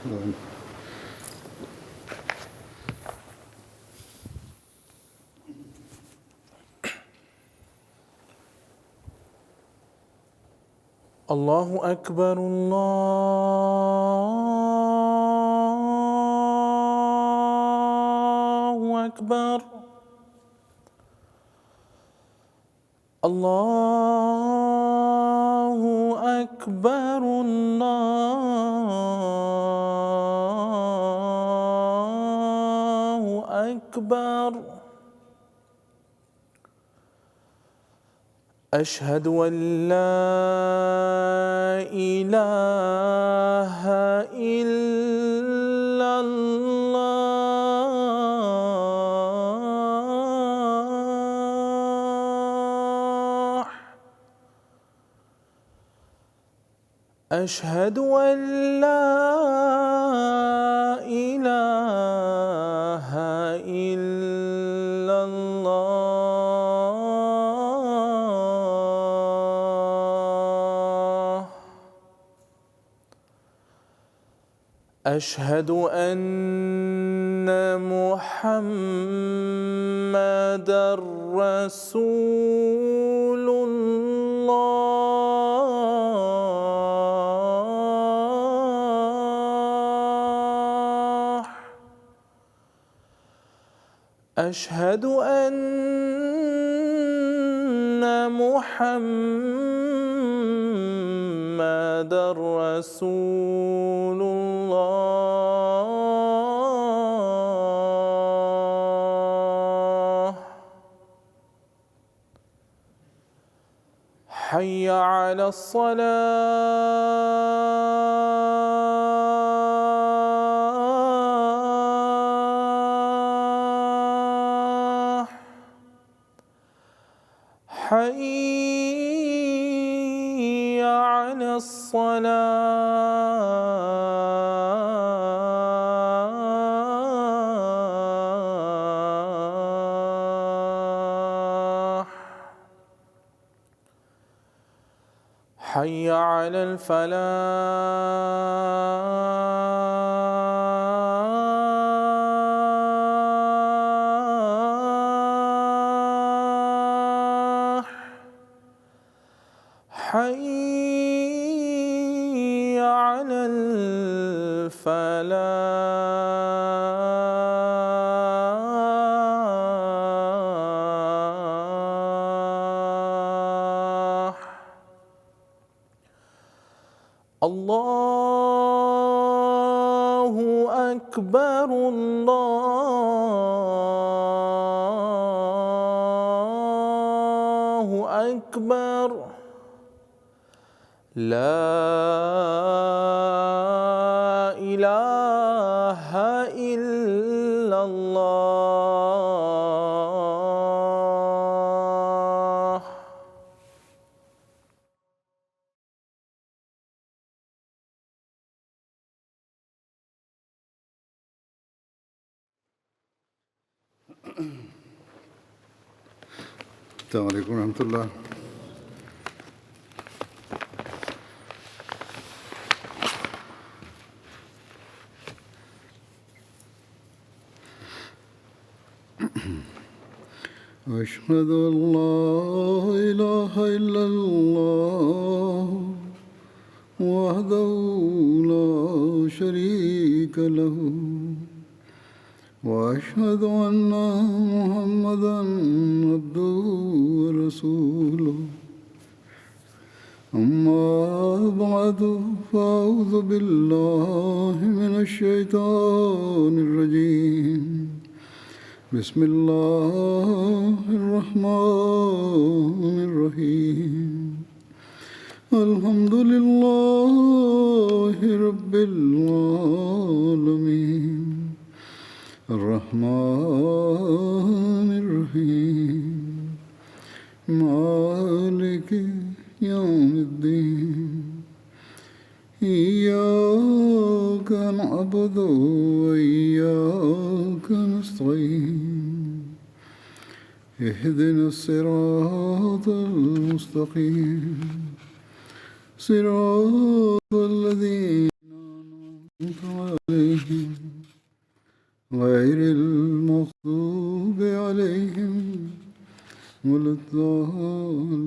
الله أكبر الله أكبر الله أكبر الله أكبر أشهد أن لا إله إلا الله أشهد أن لا إله إلا الله أشهد أن محمدًا رسول الله أشهد أن محمدًا رسول الله حي على الصلاة حي على الصلاة حي على الفلاح حي على الفلاح الله أكبر الله أكبر لا إله إلا الله السلام علیکم ورحمۃ اللہ. أشهد أن لا إله إلا الله وحده لا شريك له وأشهد أن محمدًا عبده ورسوله أما بعد فأعوذ بالله من الشيطان الرجيم بسم الله الرحمن الرحيم الحمد لله رب العالمين الرحمن الرحيم مالك يوم الدين إياك نعبد وإياك نستعين اهدنا الصراط المستقيم صراط الذين أنعمت عليهم غير المغضوب عليهم ولا الضالين.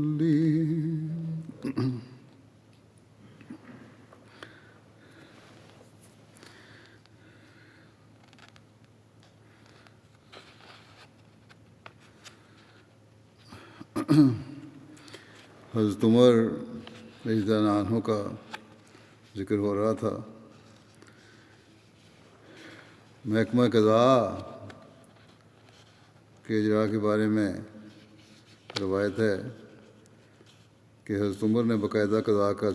حضرت عمر رضی اللہ عنہ کا ذکر ہو رہا تھا. محکمہ قضاء کے اجراء کے بارے میں روایت ہے کہ حضرت عمر نے باقاعدہ قضاء کا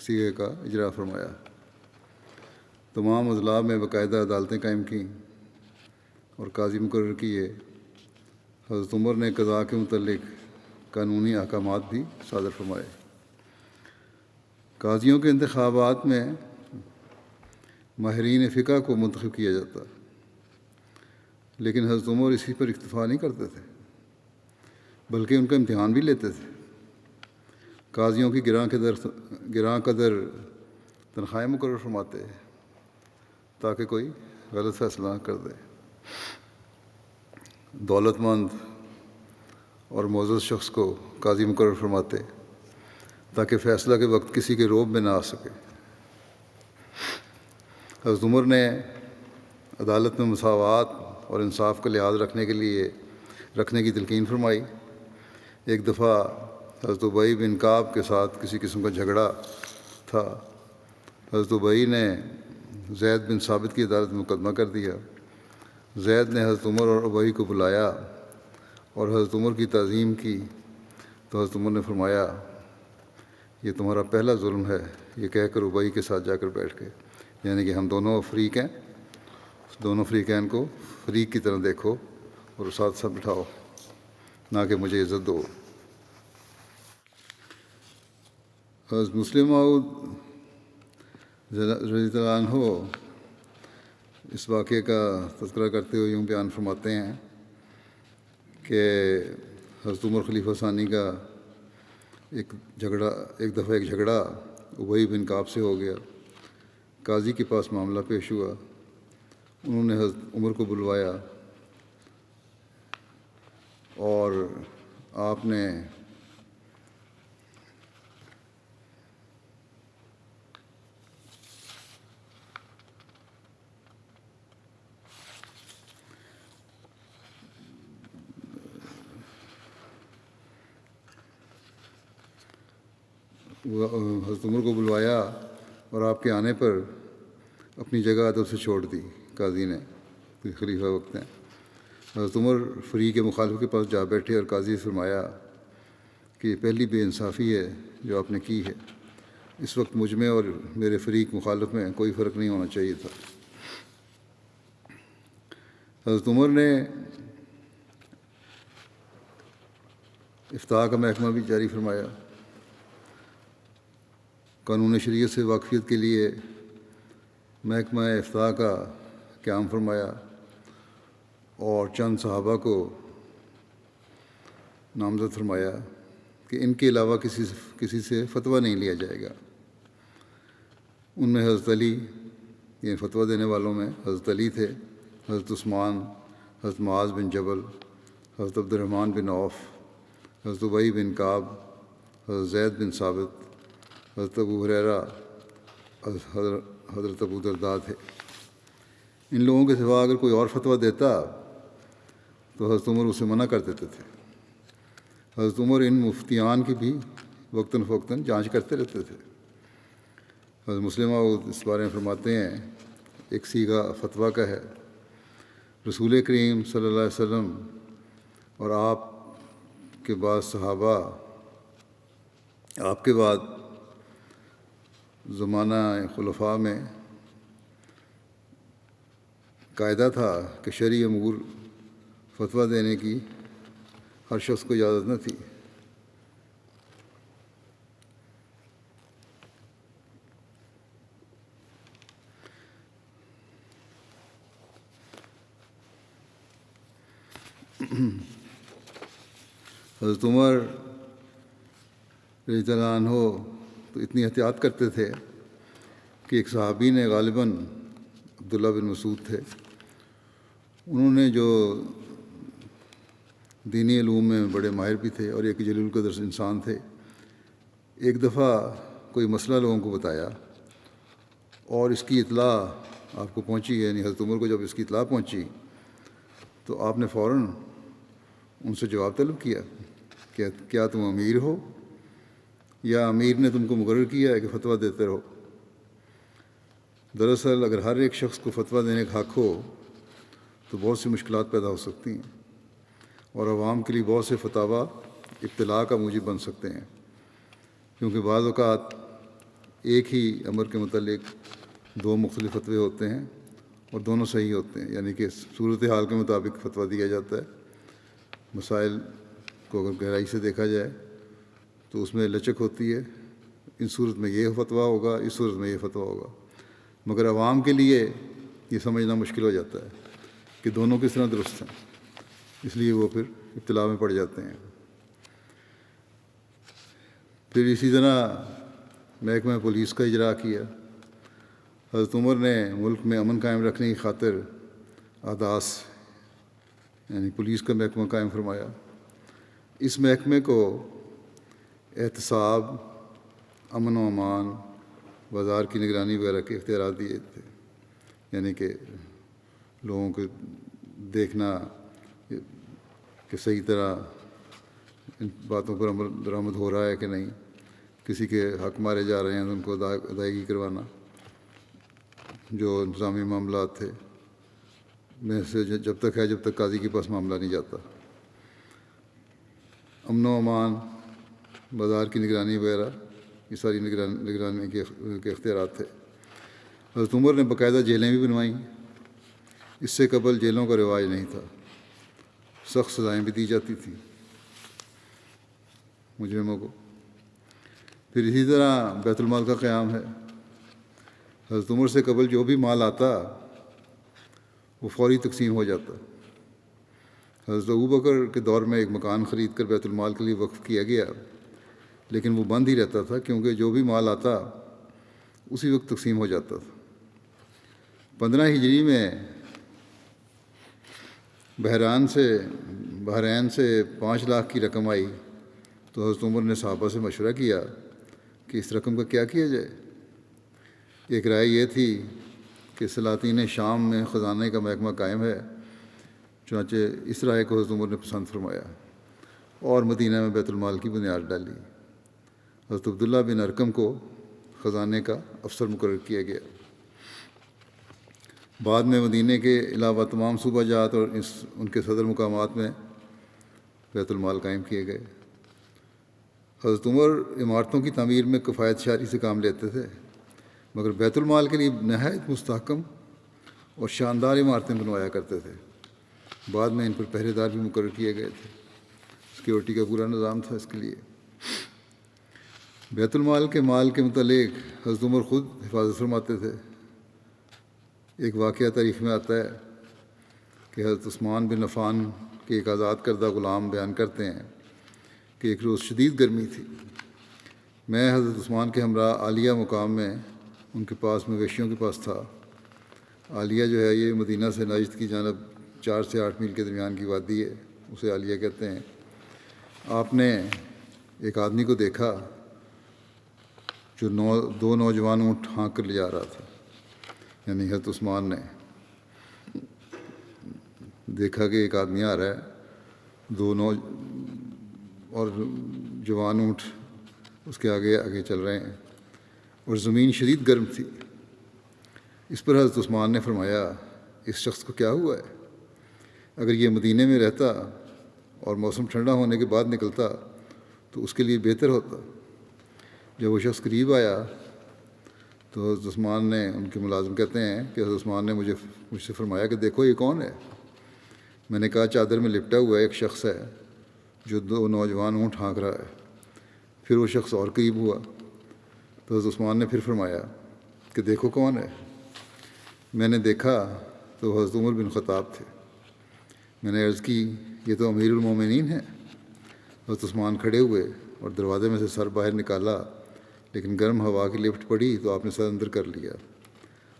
صیغے کا اجراء فرمایا. تمام اضلاع میں باقاعدہ عدالتیں قائم کیں اور قاضی مقرر کیے. حضرت عمر نے قضاء کے متعلق قانونی احکامات بھی صادر فرمائے. قاضیوں کے انتخابات میں ماہرین فقہ کو منتخب کیا جاتا، لیکن حضرت عمر اسی پر اکتفا نہیں کرتے تھے بلکہ ان کا امتحان بھی لیتے تھے. قاضیوں کی گراں قدر تنخواہیں مقرر فرماتے تاکہ کوئی غلط فیصلہ نہ کر دے. دولت مند اور معزز شخص کو قاضی مقرر فرماتے تاکہ فیصلہ کے وقت کسی کے روب میں نہ آ سکے. حضرت عمر نے عدالت میں مساوات اور انصاف کا لحاظ رکھنے کی تلقین فرمائی. ایک دفعہ حضرت ابی بن کعب کے ساتھ کسی قسم کا جھگڑا تھا. حضرت ابی نے زید بن ثابت کی عدالت میں مقدمہ کر دیا. زید نے حضرت عمر اور ابی کو بلایا اور حضرت عمر کی تعظیم کی تو حضرت عمر نے فرمایا یہ تمہارا پہلا ظلم ہے. یہ کہہ کر ابی کے ساتھ جا کر بیٹھ گئے، یعنی کہ ہم دونوں فریق ہیں، دونوں فریقین کو فریق کی طرح دیکھو اور ساتھ ساتھ بٹھاؤ، نہ کہ مجھے عزت دو. حضرت مسلم موعود رضی اللہ عنہ اس واقعے کا تذکرہ کرتے ہوئے یوں بیان فرماتے ہیں کہ حضرت عمر خلیفہ ثانی کا ایک دفعہ جھگڑا ابی بن کعب سے ہو گیا. قاضی کے پاس معاملہ پیش ہوا. انہوں نے حضرت عمر کو بلوایا اور آپ نے اور آپ کے آنے پر اپنی جگہ ادب سے چھوڑ دی. قاضی نے، خلیفہ وقت ہیں. حضرت عمر فریق مخالف کے پاس جا بیٹھے اور قاضی سے فرمایا کہ یہ پہلی بے انصافی ہے جو آپ نے کی ہے. اس وقت مجھ میں اور میرے فریق مخالف میں کوئی فرق نہیں ہونا چاہیے تھا. حضرت عمر نے افتاء کا محکمہ بھی جاری فرمایا. قانون شریعت سے واقفیت کے لیے محکمہ افتاء کا قیام فرمایا اور چند صحابہ کو نامزد فرمایا کہ ان کے علاوہ کسی سے فتویٰ نہیں لیا جائے گا. ان میں حضرت علی، یہ فتویٰ دینے والوں میں حضرت علی تھے، حضرت عثمان، حضرت معاذ بن جبل، حضرت عبد الرحمن بن عوف، حضرت ابی بن کعب، حضرت زید بن ثابت، حضرت ابو ہریرہ، حضرت ابو درداء تھے. ان لوگوں کے سوا اگر کوئی اور فتویٰ دیتا تو حضرت عمر اسے منع کر دیتے تھے. حضرت عمر ان مفتیان کی بھی وقتاً فوقتاً جانچ کرتے رہتے تھے. حضرت مسلم اس بارے میں فرماتے ہیں ایک صیغہ فتویٰ کا ہے. رسول کریم صلی اللہ علیہ وسلم اور آپ کے بعد صحابہ، آپ کے بعد زمانہ خلفاء میں قاعدہ تھا کہ شرعی امور فتویٰ دینے کی ہر شخص کو اجازت نہ تھی. حضرت عمر رضی اللہ عنہ تو اتنی احتیاط کرتے تھے کہ ایک صحابی نے غالباً عبداللہ بن مسعود تھے، انہوں نے جو دینی علوم میں بڑے ماہر بھی تھے اور ایک جلیل القدر انسان تھے، ایک دفعہ کوئی مسئلہ لوگوں کو بتایا اور اس کی اطلاع آپ کو پہنچی، یعنی حضرت عمر کو جب اس کی اطلاع پہنچی تو آپ نے فوراً ان سے جواب طلب کیا کہ کیا تم امیر ہو یا امیر نے تم کو مقرر کیا ہے کہ فتویٰ دیتے رہو؟ دراصل اگر ہر ایک شخص کو فتویٰ دینے کا حق ہو تو بہت سی مشکلات پیدا ہو سکتی ہیں اور عوام کے لیے بہت سے فتاویٰ ابتلاء کا موجب بن سکتے ہیں، کیونکہ بعض اوقات ایک ہی امر کے متعلق دو مختلف فتوے ہوتے ہیں اور دونوں صحیح ہوتے ہیں، یعنی کہ صورتحال کے مطابق فتویٰ دیا جاتا ہے۔ مسائل کو اگر گہرائی سے دیکھا جائے تو اس میں لچک ہوتی ہے، اس صورت میں یہ فتویٰ ہوگا، اس صورت میں یہ فتویٰ ہوگا، مگر عوام کے لیے یہ سمجھنا مشکل ہو جاتا ہے کہ دونوں کس طرح درست ہیں، اس لیے وہ پھر ابتلاء میں پڑ جاتے ہیں۔ پھر اسی طرح محکمہ پولیس کا اجرا کیا۔ حضرت عمر نے ملک میں امن قائم رکھنے کی خاطر احداث یعنی پولیس کا محکمہ قائم فرمایا۔ اس محکمے کو احتساب، امن و امان، بازار کی نگرانی وغیرہ کے اختیارات دیے تھے، یعنی کہ لوگوں کو دیکھنا کہ صحیح طرح ان باتوں پر عمل درآمد ہو رہا ہے کہ نہیں، کسی کے حق مارے جا رہے ہیں تو ان کو ادائیگی کروانا، جو انتظامی معاملات تھے میں سے جب تک ہے جب تک قاضی کے پاس معاملہ نہیں جاتا۔ امن و امان، بازار کی نگرانی وغیرہ، یہ ساری نگرانی کے اختیارات تھے۔ حضرت عمر نے باقاعدہ جیلیں بھی بنوائیں، اس سے قبل جیلوں کا رواج نہیں تھا، سخت سزائیں بھی دی جاتی تھیں مجرموں کو۔ پھر اسی طرح بیت المال کا قیام ہے۔ حضرت عمر سے قبل جو بھی مال آتا وہ فوری تقسیم ہو جاتا۔ حضرت ابوبکر کے دور میں ایک مکان خرید کر بیت المال کے لیے وقف کیا گیا، لیکن وہ بند ہی رہتا تھا کیونکہ جو بھی مال آتا اسی وقت تقسیم ہو جاتا تھا۔ 15 ہجری میں بحرین سے 5 لاکھ کی رقم آئی تو حضرت عمر نے صحابہ سے مشورہ کیا کہ اس رقم کا کیا کیا جائے۔ ایک رائے یہ تھی کہ سلاطین شام میں خزانے کا محکمہ قائم ہے، چنانچہ اس رائے کو حضرت عمر نے پسند فرمایا اور مدینہ میں بیت المال کی بنیاد ڈالی۔ حضرت عبداللہ بن ارقم کو خزانے کا افسر مقرر کیا گیا۔ بعد میں مدینہ کے علاوہ تمام صوبہ جات اور ان کے صدر مقامات میں بیت المال قائم کیے گئے۔ حضرت عمر عمارتوں کی تعمیر میں کفایت شعری سے کام لیتے تھے، مگر بیت المال کے لیے نہایت مستحکم اور شاندار عمارتیں بنوایا کرتے تھے۔ بعد میں ان پر پہرے دار بھی مقرر کیے گئے تھے، سیکیورٹی کا پورا نظام تھا اس کے لیے۔ بیت المال کے مال کے متعلق حضرت عمر خود حفاظت فرماتے تھے۔ ایک واقعہ تاریخ میں آتا ہے کہ حضرت عثمان بن عفان کے ایک آزاد کردہ غلام بیان کرتے ہیں کہ ایک روز شدید گرمی تھی، میں حضرت عثمان کے ہمراہ عالیہ مقام میں ان کے پاس مویشیوں کے پاس تھا۔ عالیہ جو ہے یہ مدینہ سے نجد کی جانب 4 سے 8 میل کے درمیان کی وادی ہے، اسے عالیہ کہتے ہیں۔ آپ نے ایک آدمی کو دیکھا جو 2 نوجوان اونٹ ہانک کر لے جا رہا تھا، یعنی حضرت عثمان نے دیکھا کہ ایک آدمی آ رہا ہے، 2 اور جوان اونٹ اس کے آگے آگے چل رہے ہیں اور زمین شدید گرم تھی۔ اس پر حضرت عثمان نے فرمایا اس شخص کو کیا ہوا ہے؟ اگر یہ مدینے میں رہتا اور موسم ٹھنڈا ہونے کے بعد نکلتا تو اس کے لیے بہتر ہوتا۔ جب وہ شخص قریب آیا تو حضرت عثمان نے، ان کے ملازم کہتے ہیں کہ حضرت عثمان نے مجھ سے فرمایا کہ دیکھو یہ کون ہے؟ میں نے کہا چادر میں لپٹا ہوا ایک شخص ہے جو 2 نوجوان اونٹ ہانک رہا ہے۔ پھر وہ شخص اور قریب ہوا تو حضرت عثمان نے پھر فرمایا کہ دیکھو کون ہے؟ میں نے دیکھا تو حضرت عمر بن خطاب تھے۔ میں نے عرض کی یہ تو امیر المومنین ہیں۔ حضرت عثمان کھڑے ہوئے اور دروازے میں سے سر باہر نکالا لیکن گرم ہوا کی لفٹ پڑی تو آپ نے سر اندر کر لیا،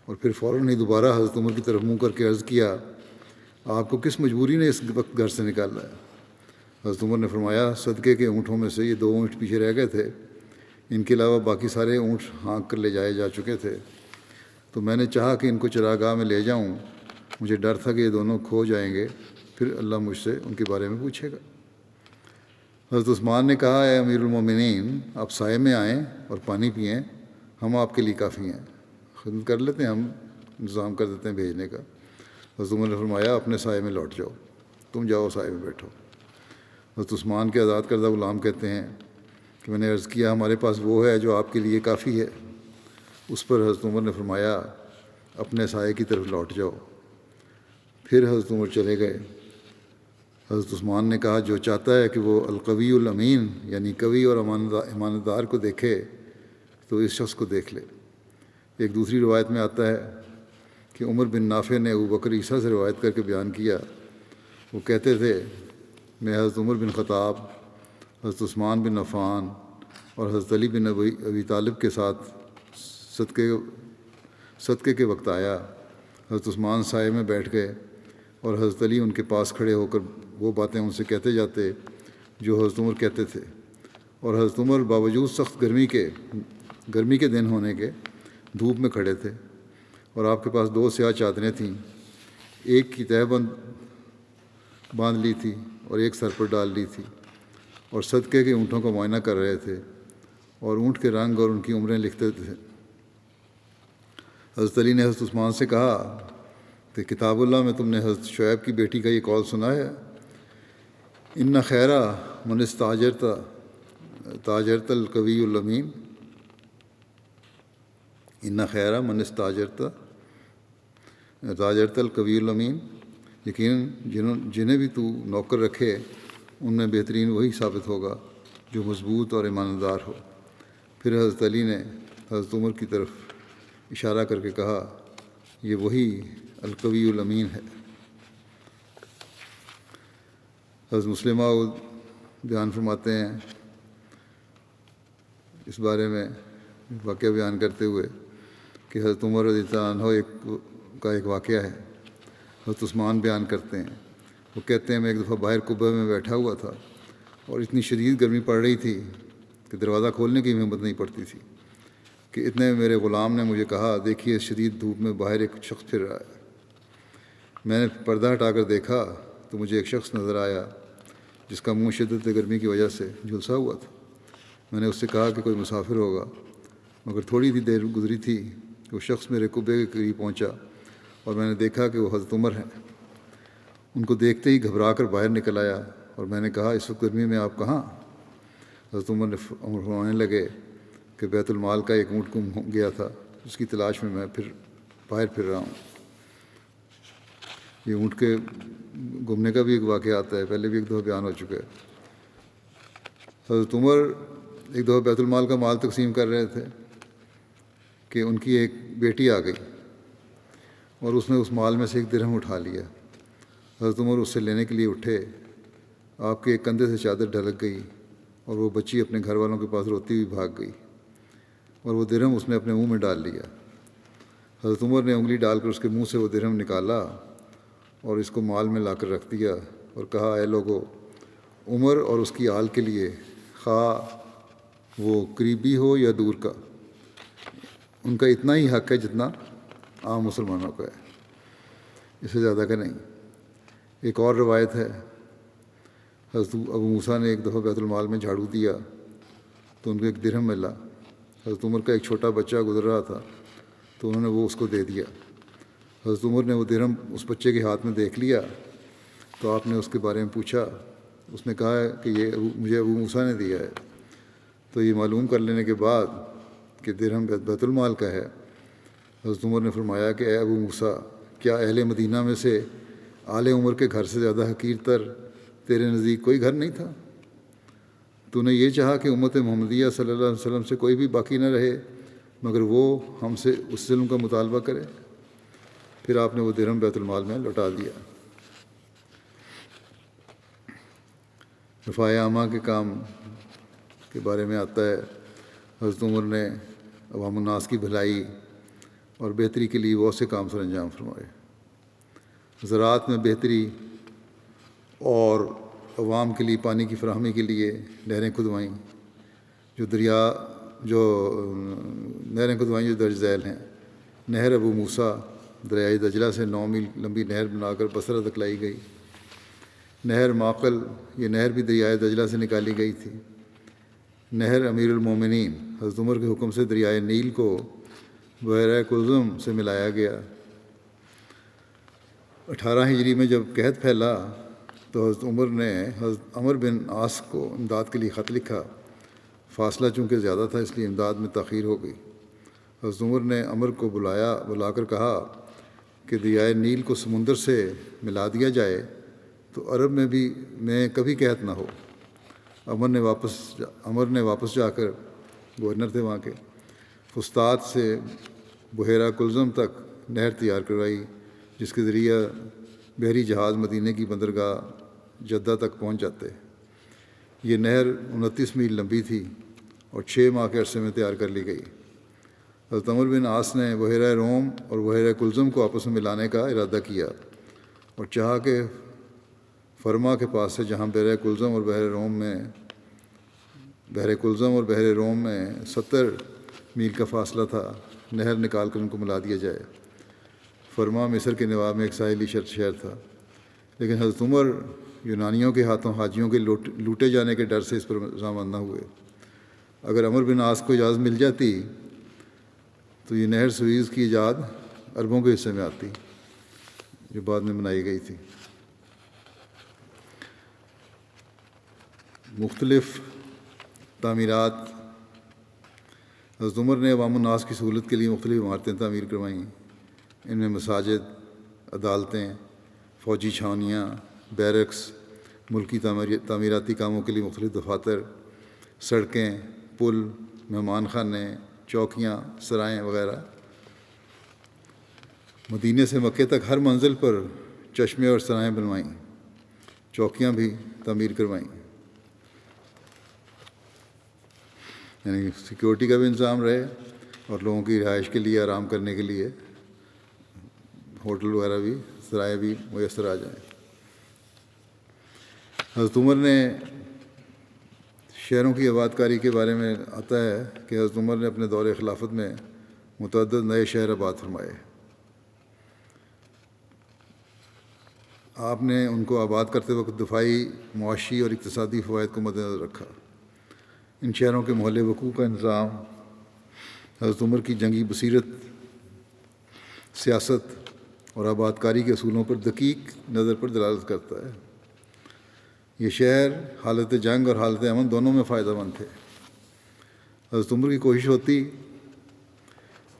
اور پھر فوراً ہی دوبارہ حضرت عمر کی طرف منہ کر کے عرض کیا، آپ کو کس مجبوری نے اس وقت گھر سے نکالا ہے؟ حضرت عمر نے فرمایا، صدقے کے اونٹوں میں سے یہ 2 اونٹ پیچھے رہ گئے تھے، ان کے علاوہ باقی سارے اونٹ ہانک کر لے جائے جا چکے تھے، تو میں نے چاہا کہ ان کو چراگاہ میں لے جاؤں، مجھے ڈر تھا کہ یہ دونوں کھو جائیں گے، پھر اللہ مجھ سے ان کے بارے میں پوچھے گا۔ حضرت عثمان نے کہا، اے امیر المومنین، آپ سائے میں آئیں اور پانی پئیں، ہم آپ کے لیے کافی ہیں، خدمت کر لیتے ہیں، ہم انتظام کر دیتے ہیں بھیجنے کا۔ حضرت عمر نے فرمایا، اپنے سائے میں لوٹ جاؤ، تم جاؤ سائے میں بیٹھو۔ حضرت عثمان کے آزاد کردہ غلام کہتے ہیں کہ میں نے عرض کیا، ہمارے پاس وہ ہے جو آپ کے لیے کافی ہے۔ اس پر حضرت عمر نے فرمایا، اپنے سائے کی طرف لوٹ جاؤ۔ پھر حضرت عمر چلے گئے۔ حضرت عثمان نے کہا، جو چاہتا ہے کہ وہ القوی الامین یعنی قوی اور امانت دار کو دیکھے تو اس شخص کو دیکھ لے۔ ایک دوسری روایت میں آتا ہے کہ عمر بن نافع نے ابوبکر عیسیٰ سے روایت کر کے بیان کیا، وہ کہتے تھے، میں حضرت عمر بن خطاب، حضرت عثمان بن عفان اور حضرت علی بن ابی طالب کے ساتھ صدقے کے وقت آیا۔ حضرت عثمان سائے میں بیٹھ گئے اور حضرت علی ان کے پاس کھڑے ہو کر وہ باتیں ان سے کہتے جاتے جو حضرت عمر کہتے تھے، اور حضرت عمر باوجود سخت گرمی کے دن ہونے کے دھوپ میں کھڑے تھے، اور آپ کے پاس 2 سیاہ چادریں تھیں، ایک کی تہہ باندھ لی تھی اور ایک سر پر ڈال لی تھی، اور صدقے کے اونٹوں کا معائنہ کر رہے تھے اور اونٹ کے رنگ اور ان کی عمریں لکھتے تھے۔ حضرت علی نے حضرت عثمان سے کہا کہ کتاب اللہ میں تم نے حضرت شعیب کی بیٹی کا یہ قول سنا ہے، ان خیرہ من تاجرت القوی الامین، ان خیرہ من تاجرت القوی الامین، یقیناً جنہیں بھی تو نوکر رکھے ان میں بہترین وہی ثابت ہوگا جو مضبوط اور ایماندار دار ہو۔ پھر حضرت علی نے حضرت عمر کی طرف اشارہ کر کے کہا، یہ وہی القوی الامین ہے۔ حضرت مسلمہ بیان فرماتے ہیں اس بارے میں واقعہ بیان کرتے ہوئے کہ حضرت عمر رضی اللہ عنہ کا ایک واقعہ ہے۔ حضرت عثمان بیان کرتے ہیں، وہ کہتے ہیں، میں ایک دفعہ باہر قبہ میں بیٹھا ہوا تھا اور اتنی شدید گرمی پڑ رہی تھی کہ دروازہ کھولنے کی ہمت نہیں پڑتی تھی کہ اتنے میں میرے غلام نے مجھے کہا، دیکھیے اس شدید دھوپ میں باہر ایک شخص پھر رہا ہے۔ میں نے پردہ ہٹا کر دیکھا تو مجھے ایک شخص نظر آیا جس کا منہ شدت گرمی کی وجہ سے جھلسا ہوا تھا۔ میں نے اس سے کہا کہ کوئی مسافر ہوگا، مگر تھوڑی سی دیر گزری تھی کہ وہ شخص میرے قبے کے قریب پہنچا اور میں نے دیکھا کہ وہ حضرت عمر ہیں۔ ان کو دیکھتے ہی گھبرا کر باہر نکل آیا اور میں نے کہا، اس وقت گرمی میں آپ کہاں؟ حضرت عمر فرمانے لگے کہ بیت المال کا ایک اونٹ گم ہو گیا تھا، اس کی تلاش میں باہر پھر رہا ہوں۔ یہ اونٹ کے گمنے کا بھی ایک واقعہ آتا ہے، پہلے بھی ایک دفعہ بیان ہو چکا ہے۔ حضرت عمر ایک دفعہ بیت المال کا مال تقسیم کر رہے تھے کہ ان کی ایک بیٹی آ گئی اور اس نے اس مال میں سے ایک درہم اٹھا لیا۔ حضرت عمر اس سے لینے کے لیے اٹھے، آپ کے ایک کندھے سے چادر ڈھلک گئی اور وہ بچی اپنے گھر والوں کے پاس روتی ہوئی بھاگ گئی اور وہ درہم اس نے اپنے منہ میں ڈال لیا۔ حضرت عمر نے انگلی ڈال کر اس کے منہ سے وہ درہم نکالا اور اس کو مال میں لا کر رکھ دیا اور کہا، اے لوگو، عمر اور اس کی آل کے لیے، خواہ وہ قریبی ہو یا دور کا، ان کا اتنا ہی حق ہے جتنا عام مسلمانوں کا ہے، اس سے زیادہ کا نہیں۔ ایک اور روایت ہے، حضرت ابو موسیٰ نے ایک دفعہ بیت المال میں جھاڑو دیا تو ان کو ایک درہم ملا۔ حضرت عمر کا ایک چھوٹا بچہ گزر رہا تھا تو انہوں نے وہ اس کو دے دیا۔ حضرت عمر نے وہ درہم اس بچے کے ہاتھ میں دیکھ لیا تو آپ نے اس کے بارے میں پوچھا، اس نے کہا کہ یہ مجھے ابو موسیٰ نے دیا ہے۔ تو یہ معلوم کر لینے کے بعد کہ درہم بیت المال کا ہے، حضرت عمر نے فرمایا کہ اے ابو موسیٰ، کیا اہل مدینہ میں سے آل عمر کے گھر سے زیادہ حقیر تر تیرے نزدیک کوئی گھر نہیں تھا؟ تو نے یہ چاہا کہ امت محمدیہ صلی اللہ علیہ وسلم سے کوئی بھی باقی نہ رہے مگر وہ ہم سے اس ظلم کا مطالبہ کرے۔ پھر آپ نے وہ درہم بیت المال میں لوٹا دیا۔ رفاع عامہ کے کام کے بارے میں آتا ہے، حضرت عمر نے عوام الناس کی بھلائی اور بہتری کے لیے بہت سے کام سر انجام فرمائے۔ زراعت میں بہتری اور عوام کے لیے پانی کی فراہمی کے لیے نہریں کھدوائیں جو درج ذیل ہیں۔ نہر ابو موسیٰ دریائے دجلہ سے 9 میل لمبی نہر بنا کر بصرہ تک لائی گئی۔ نہر معقل، یہ نہر بھی دریائے دجلہ سے نکالی گئی تھی۔ نہر امیر المومنین حضرت عمر کے حکم سے دریائے نیل کو بحیرہ کلزم سے ملایا گیا۔ 18 ہجری میں جب قحط پھیلا تو حضرت عمر نے حضرت عمر بن عاص کو امداد کے لیے خط لکھا۔ فاصلہ چونکہ زیادہ تھا اس لیے امداد میں تاخیر ہو گئی۔ حضرت عمر نے عمر کو بلا کر کہا کہ دریائے نیل کو سمندر سے ملا دیا جائے تو عرب میں کبھی قحط نہ ہو۔ عمر نے واپس جا کر، گورنر تھے وہاں کے، فسطاط سے بحیرہ کلزم تک نہر تیار کروائی جس کے ذریعہ بحری جہاز مدینے کی بندرگاہ جدہ تک پہنچ جاتے۔ یہ نہر 29 میل لمبی تھی اور 6 ماہ کے عرصے میں تیار کر لی گئی۔ حضرت عمر بن عاص نے بحیرہ روم اور بحیرہ کلزم کو آپس میں ملانے کا ارادہ کیا اور چاہا کہ فرما کے پاس سے جہاں بحیرہ کلزم اور بحیرہ روم میں 70 میل کا فاصلہ تھا، نہر نکال کر ان کو ملا دیا جائے۔ فرما مصر کے نواب میں ایک ساحلی شہر تھا، لیکن حضرت عمر یونانیوں کے ہاتھوں حاجیوں کے لوٹے جانے کے ڈر سے اس پر رضامند نہ ہوئے۔ اگر عمر بن عاص کو اجازت مل جاتی تو یہ نہر سویز کی ایجاد عربوں کے حصے میں آتی جو بعد میں بنائی گئی تھی۔ مختلف تعمیرات حضرت عمر نے عوام الناس کی سہولت کے لیے مختلف عمارتیں تعمیر کروائیں۔ ان میں مساجد، عدالتیں، فوجی چھاونیاں، بیرکس، ملکی تعمیراتی کاموں کے لیے مختلف دفاتر، سڑکیں، پل، مہمان خانے، چوکیاں، سرائیں وغیرہ۔ مدینے سے مکے تک ہر منزل پر چشمے اور سرائیں بنوائیں، چوکیاں بھی تعمیر کروائیں۔ یعنی سیکورٹی کا بھی انتظام رہے اور لوگوں کی رہائش کے لیے، آرام کرنے کے لیے ہوٹل وغیرہ بھی، سرائے بھی میسر آ جائیں۔ حضرت عمر نے شہروں کی آباد کاری کے بارے میں آتا ہے کہ حضرت عمر نے اپنے دور خلافت میں متعدد نئے شہر آباد فرمائے۔ آپ نے ان کو آباد کرتے وقت دفاعی، معاشی اور اقتصادی فوائد کو مد نظر رکھا۔ ان شہروں کے محل وقوع کا انتظام حضرت عمر کی جنگی بصیرت، سیاست اور آباد کاری کے اصولوں پر دقیق نظر پر دلالت کرتا ہے۔ یہ شہر حالت جنگ اور حالت امن دونوں میں فائدہ مند تھے۔ حضرت عمر کی کوشش ہوتی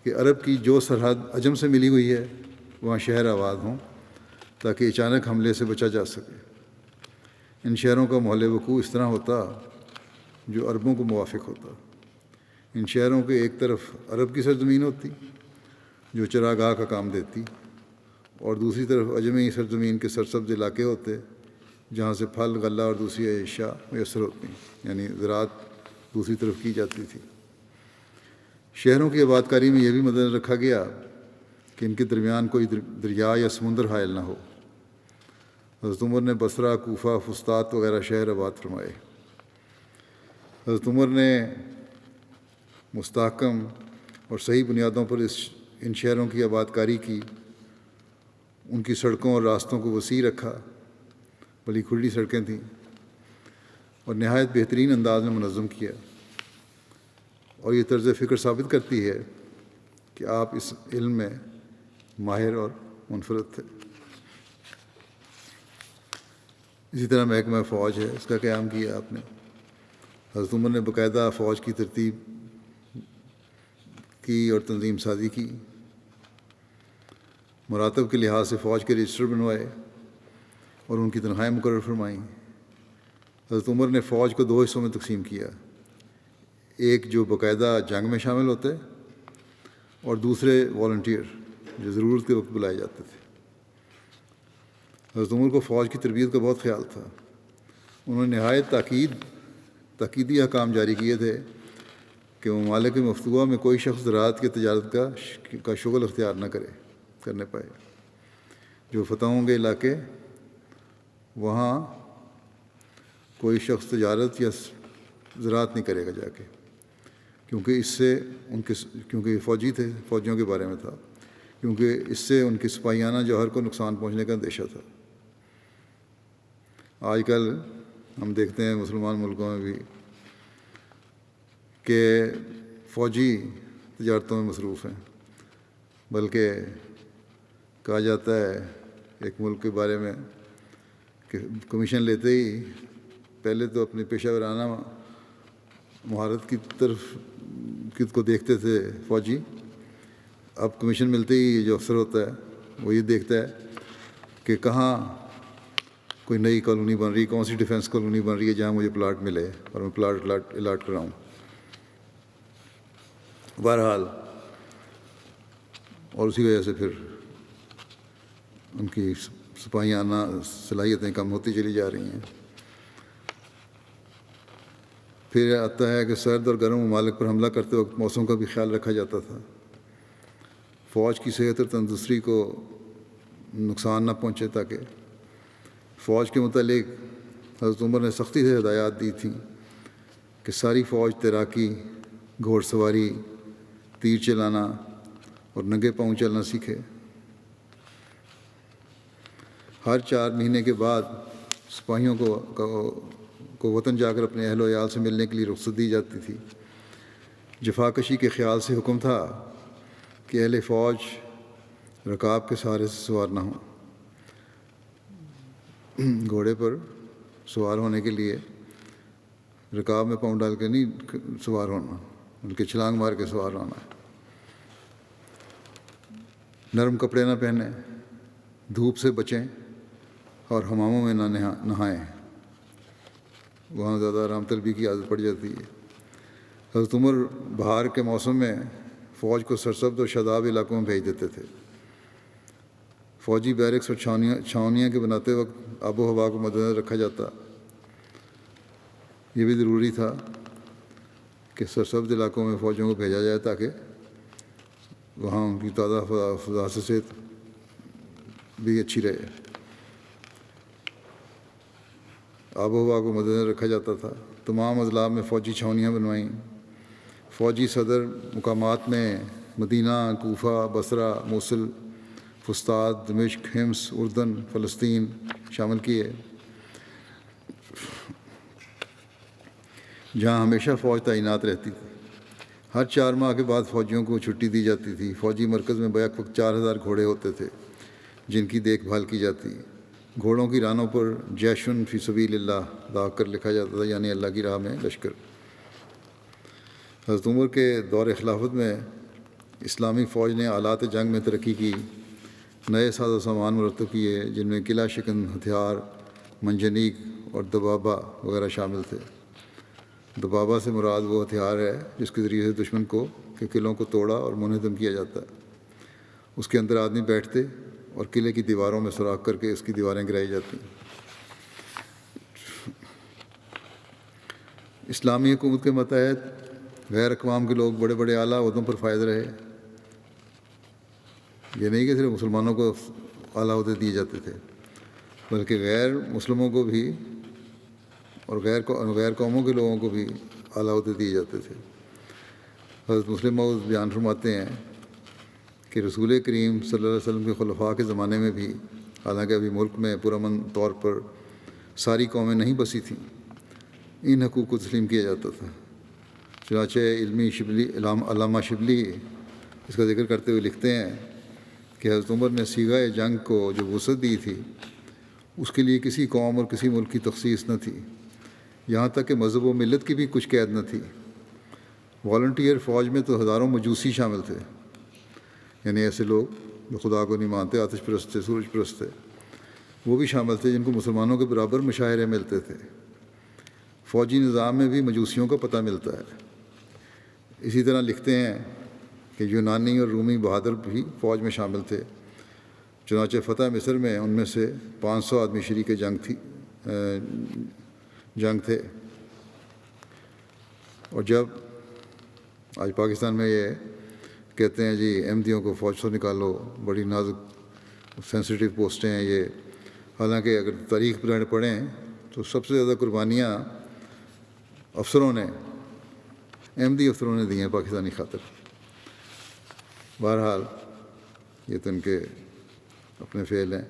کہ عرب کی جو سرحد عجم سے ملی ہوئی ہے وہاں شہر آباد ہوں تاکہ اچانک حملے سے بچا جا سکے۔ ان شہروں کا محل وقوع اس طرح ہوتا جو عربوں کو موافق ہوتا۔ ان شہروں کے ایک طرف عرب کی سرزمین ہوتی جو چراگاہ کا کام دیتی، اور دوسری طرف عجمی سرزمین کے سرسبز علاقے ہوتے جہاں سے پھل، غلہ اور دوسری اشیاء میسر ہوتی، یعنی زراعت دوسری طرف کی جاتی تھی۔ شہروں کی آباد کاری میں یہ بھی مد رکھا گیا کہ ان کے درمیان کوئی دریا یا سمندر حائل نہ ہو۔ حضرت عمر نے بصرہ، کوفہ، فسطاط وغیرہ شہر آباد فرمائے۔ حضرت عمر نے مستحکم اور صحیح بنیادوں پر ان شہروں کی آباد کاری کی، ان کی سڑکوں اور راستوں کو وسیع رکھا، بڑی کھلی سڑکیں تھیں، اور نہایت بہترین انداز میں منظم کیا۔ اور یہ طرز فکر ثابت کرتی ہے کہ آپ اس علم میں ماہر اور منفرد تھے۔ اسی طرح محکمہ فوج ہے، اس کا قیام کیا آپ نے۔ حضرت عمر نے باقاعدہ فوج کی ترتیب کی اور تنظیم سازی کی، مراتب کے لحاظ سے فوج کے رجسٹر بنوائے اور ان کی تنخواہیں مقرر فرمائیں۔ حضرت عمر نے فوج کو 2 حصوں میں تقسیم کیا، ایک جو باقاعدہ جنگ میں شامل ہوتے اور دوسرے والنٹیئر جو ضرورت کے وقت بلائے جاتے تھے۔ حضرت عمر کو فوج کی تربیت کا بہت خیال تھا۔ انہوں نے نہایت تاکیدی احکام جاری کیے تھے کہ ممالک مفتوحہ میں کوئی شخص زراعت کی تجارت کا شغل اختیار نہ کرنے پائے. جو فتح ہوں گے علاقے وہاں کوئی شخص تجارت یا زراعت نہیں کرے گا جا کے، کیونکہ اس سے کیونکہ یہ فوجی تھے، فوجیوں کے بارے میں تھا، کیونکہ اس سے ان کی سپاہیانہ جوہر کو نقصان پہنچنے کا اندیشہ تھا. آج کل ہم دیکھتے ہیں مسلمان ملکوں میں بھی کہ فوجی تجارتوں میں مصروف ہیں، بلکہ کہا جاتا ہے ایک ملک کے بارے میں کہ کمیشن لیتے ہی پہلے تو اپنی پیشہ ورانہ مہارت کی طرف کو دیکھتے تھے فوجی، اب کمیشن ملتے ہی جو افسر ہوتا ہے وہ یہ دیکھتا ہے کہ کہاں کوئی نئی کالونی بن رہی، کون سی ڈیفینس کالونی بن رہی ہے جہاں مجھے پلاٹ ملے اور میں پلاٹ الاٹ کراؤں. بہرحال اور اسی وجہ سے پھر ان کی سپاہیانہ صلاحیتیں کم ہوتی چلی جا رہی ہیں. پھر آتا ہے کہ سرد اور گرم ممالک پر حملہ کرتے وقت موسم کا بھی خیال رکھا جاتا تھا. فوج کی صحت اور تندرستی کو نقصان نہ پہنچے، تاکہ فوج کے متعلق حضرت عمر نے سختی سے ہدایات دی تھیں کہ ساری فوج تیراکی، گھوڑ سواری، تیر چلانا اور ننگے پاؤں چلنا سیکھے. ہر 4 مہینے کے بعد سپاہیوں کو وطن جا کر اپنے اہل و عیال سے ملنے کے لیے رخصت دی جاتی تھی. جفاکشی کے خیال سے حکم تھا کہ اہل فوج رکاب کے سہارے سے سوار نہ ہوں. گھوڑے پر سوار ہونے کے لیے رکاب میں پاؤں ڈال کے نہیں سوار ہونا، بلکہ چھلانگ مار کے سوار ہونا ہے. نرم کپڑے نہ پہنیں، دھوپ سے بچیں اور حماموں میں نہ نہائیں، وہاں زیادہ آرام طلبی کی عادت پڑ جاتی ہے. حضرت عمر بہار کے موسم میں فوج کو سرسبز اور شاداب علاقوں میں بھیج دیتے تھے. فوجی بیرکس اور چھاونیاں کے بناتے وقت آب و ہوا کو مد نظر رکھا جاتا. یہ بھی ضروری تھا کہ سرسبز علاقوں میں فوجیوں کو بھیجا جائے تاکہ وہاں ان کی تازہ فضا سے صحت بھی اچھی رہے. آب و ہوا کو مد نظر رکھا جاتا تھا. تمام اضلاع میں فوجی چھاونیاں بنوائیں. فوجی صدر مقامات میں مدینہ، کوفہ، بصرہ، موصل، فسطاط، دمشق، حمص، اردن، فلسطین شامل کیے، جہاں ہمیشہ فوج تعینات رہتی تھی. ہر 4 ماہ کے بعد فوجیوں کو چھٹی دی جاتی تھی. فوجی مرکز میں بیک وقت 4000 گھوڑے ہوتے تھے جن کی دیکھ بھال کی جاتی. گھوڑوں کی رانوں پر جیشن فی سبیل اللہ داغ کر لکھا جاتا تھا، یعنی اللہ کی راہ میں لشکر. حضرت عمر کے دور خلافت میں اسلامی فوج نے آلات جنگ میں ترقی کی، نئے ساز و سامان مرتب کیے جن میں قلعہ شکن ہتھیار، منجنیق اور دبابہ وغیرہ شامل تھے. دبابہ سے مراد وہ ہتھیار ہے جس کے ذریعے سے دشمن کے قلعوں کو توڑا اور منہدم کیا جاتا ہے. اس کے اندر آدمی بیٹھتے اور قلعے کی دیواروں میں سوراخ کر کے اس کی دیواریں گرائی جاتی. اسلامی حکومت کے ماتحت غیر اقوام کے لوگ بڑے بڑے اعلیٰ عہدوں پر فائز رہے. یہ نہیں کہ صرف مسلمانوں کو اعلیٰ عہدے دیے جاتے تھے، بلکہ غیر مسلموں کو بھی اور غیر قوموں کے لوگوں کو بھی اعلیٰ عہدے دیے جاتے تھے. حضرت مسلم موعود بیان فرماتے ہیں کہ رسول کریم صلی اللہ علیہ وسلم کے خلفاء کے زمانے میں بھی، حالانکہ ابھی ملک میں پرامن طور پر ساری قومیں نہیں بسی تھیں، ان حقوق کو تسلیم کیا جاتا تھا. چنانچہ علامہ شبلی اس کا ذکر کرتے ہوئے لکھتے ہیں کہ حضرت عمر نے صیغہ جنگ کو جو وسعت دی تھی اس کے لیے کسی قوم اور کسی ملک کی تخصیص نہ تھی، یہاں تک کہ مذہب و ملت کی بھی کچھ قید نہ تھی. والنٹیئر فوج میں تو ہزاروں مجوسی شامل تھے، یعنی ایسے لوگ جو خدا کو نہیں مانتے، آتش پرست تھے، سورج پرست تھے، وہ بھی شامل تھے جن کو مسلمانوں کے برابر مشاہرے ملتے تھے. فوجی نظام میں بھی مجوسیوں کا پتہ ملتا ہے. اسی طرح لکھتے ہیں کہ یونانی اور رومی بہادر بھی فوج میں شامل تھے. چنانچہ فتح مصر میں ان میں سے 500 آدمی شریک جنگ تھے، اور جب آج پاکستان میں یہ کہتے ہیں جی احمدیوں کو فوج سے نکالو، بڑی نازک سینسیٹیو پوسٹیں ہیں یہ، حالانکہ اگر تاریخ پڑھیں تو سب سے زیادہ قربانیاں افسروں نے، احمدی افسروں نے دی ہیں پاکستانی خاطر۔ بہرحال یہ تو ان کے اپنے فعل ہیں۔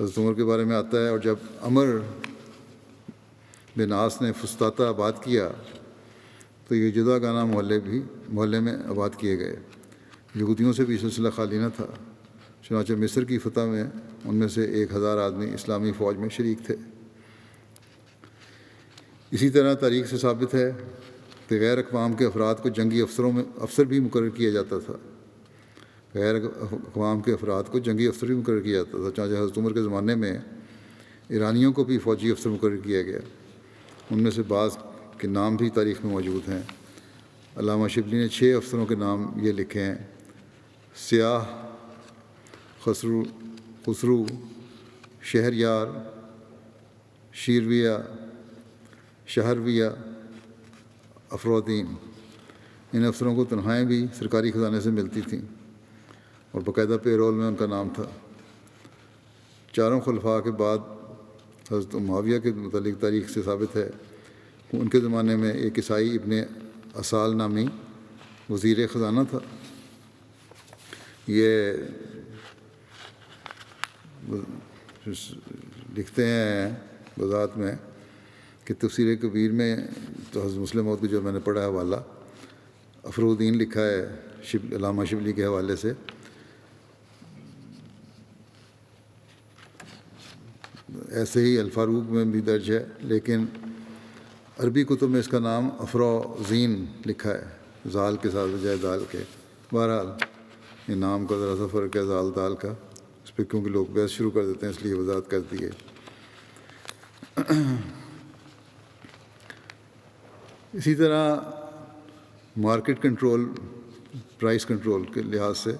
حضرت عمر کے بارے میں آتا ہے، اور جب عمر بن عاص نے فسطاطہ آباد کیا تو یہ جدا گانہ محلے میں آباد کیے گئے۔ یہودیوں سے بھی سلسلہ خالی نہ تھا، چنانچہ مصر کی فتح میں ان میں سے 1000 آدمی اسلامی فوج میں شریک تھے۔ اسی طرح تاریخ سے ثابت ہے کہ غیر اقوام کے افراد کو جنگی افسر بھی مقرر کیا جاتا تھا، غیر اقوام کے افراد کو جنگی افسر بھی مقرر کیا جاتا تھا۔ چنانچہ حضرت عمر کے زمانے میں ایرانیوں کو بھی فوجی افسر مقرر کیا گیا۔ ان میں سے بعض کے نام بھی تاریخ میں موجود ہیں۔ علامہ شبلی نے 6 افسروں کے نام یہ لکھے ہیں: سیاح، خسرو، شہریار، شیرویہ، شہرویہ، افرودین۔ ان افسروں کو تنخواہیں بھی سرکاری خزانے سے ملتی تھیں اور باقاعدہ پے رول میں ان کا نام تھا۔ 4 خلفاء کے بعد حضرت معاویہ کے متعلق تاریخ سے ثابت ہے کہ ان کے زمانے میں ایک عیسائی ابن اسال نامی وزیر خزانہ تھا۔ یہ لکھتے ہیں وضاحت میں کہ تفسیر کبیر میں تو حضرت مسلم موعود کو جو میں نے پڑھا حوالہ افرودین لکھا ہے علامہ شبلی کے حوالے سے، ایسے ہی الفاروق میں بھی درج ہے، لیکن عربی کتب میں اس کا نام افروزین لکھا ہے، زال کے ساتھ بجائے دال کے۔ بہرحال یہ نام کا ذرا سا فرق ہے زال دال کا، اس پہ کیونکہ لوگ بحث شروع کر دیتے ہیں اس لیے وضاحت کر دی ہے۔ اسی طرح مارکیٹ کنٹرول، پرائس کنٹرول کے لحاظ سے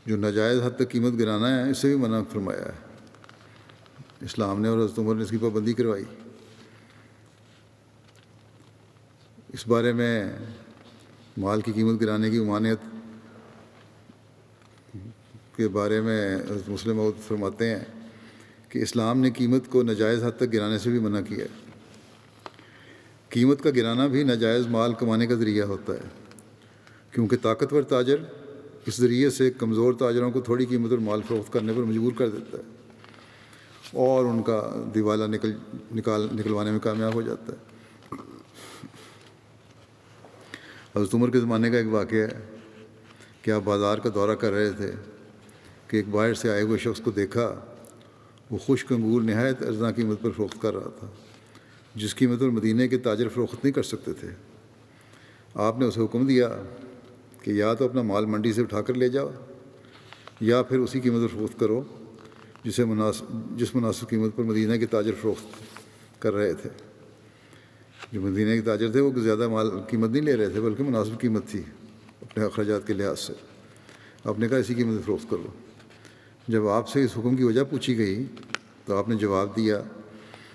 جو ناجائز حد تک قیمت گرانا ہے، اس سے بھی منع فرمایا ہے اسلام نے، اور حضرت عمر نے اس کی پابندی کروائی۔ اس بارے میں مال کی قیمت گرانے کی ممانعت کے بارے میں حضرت مسلم موعود فرماتے ہیں کہ اسلام نے قیمت کو ناجائز حد تک گرانے سے بھی منع کیا ہے۔ قیمت کا گرانا بھی ناجائز مال کمانے کا ذریعہ ہوتا ہے، کیونکہ طاقتور تاجر اس ذریعے سے کمزور تاجروں کو تھوڑی قیمت پر مال فروخت کرنے پر مجبور کر دیتا ہے اور ان کا دیوالا نکلوانے میں کامیاب ہو جاتا ہے۔ حضرت عمر کے زمانے کا ایک واقعہ ہے کہ آپ بازار کا دورہ کر رہے تھے کہ ایک باہر سے آئے ہوئے شخص کو دیکھا، وہ خشک انگور نہایت ارزاں قیمت پر فروخت کر رہا تھا، جس قیمت پر مدینے کے تاجر فروخت نہیں کر سکتے تھے۔ آپ نے اسے حکم دیا کہ یا تو اپنا مال منڈی سے اٹھا کر لے جاؤ یا پھر اسی قیمت پر فروخت کرو جس مناسب قیمت پر مدینہ کے تاجر فروخت کر رہے تھے۔ جو مدینہ کے تاجر تھے وہ زیادہ مال قیمت نہیں لے رہے تھے، بلکہ مناسب قیمت تھی اپنے اخراجات کے لحاظ سے۔ آپ نے کہا اسی قیمت پر فروخت کرو۔ جب آپ سے اس حکم کی وجہ پوچھی گئی تو آپ نے جواب دیا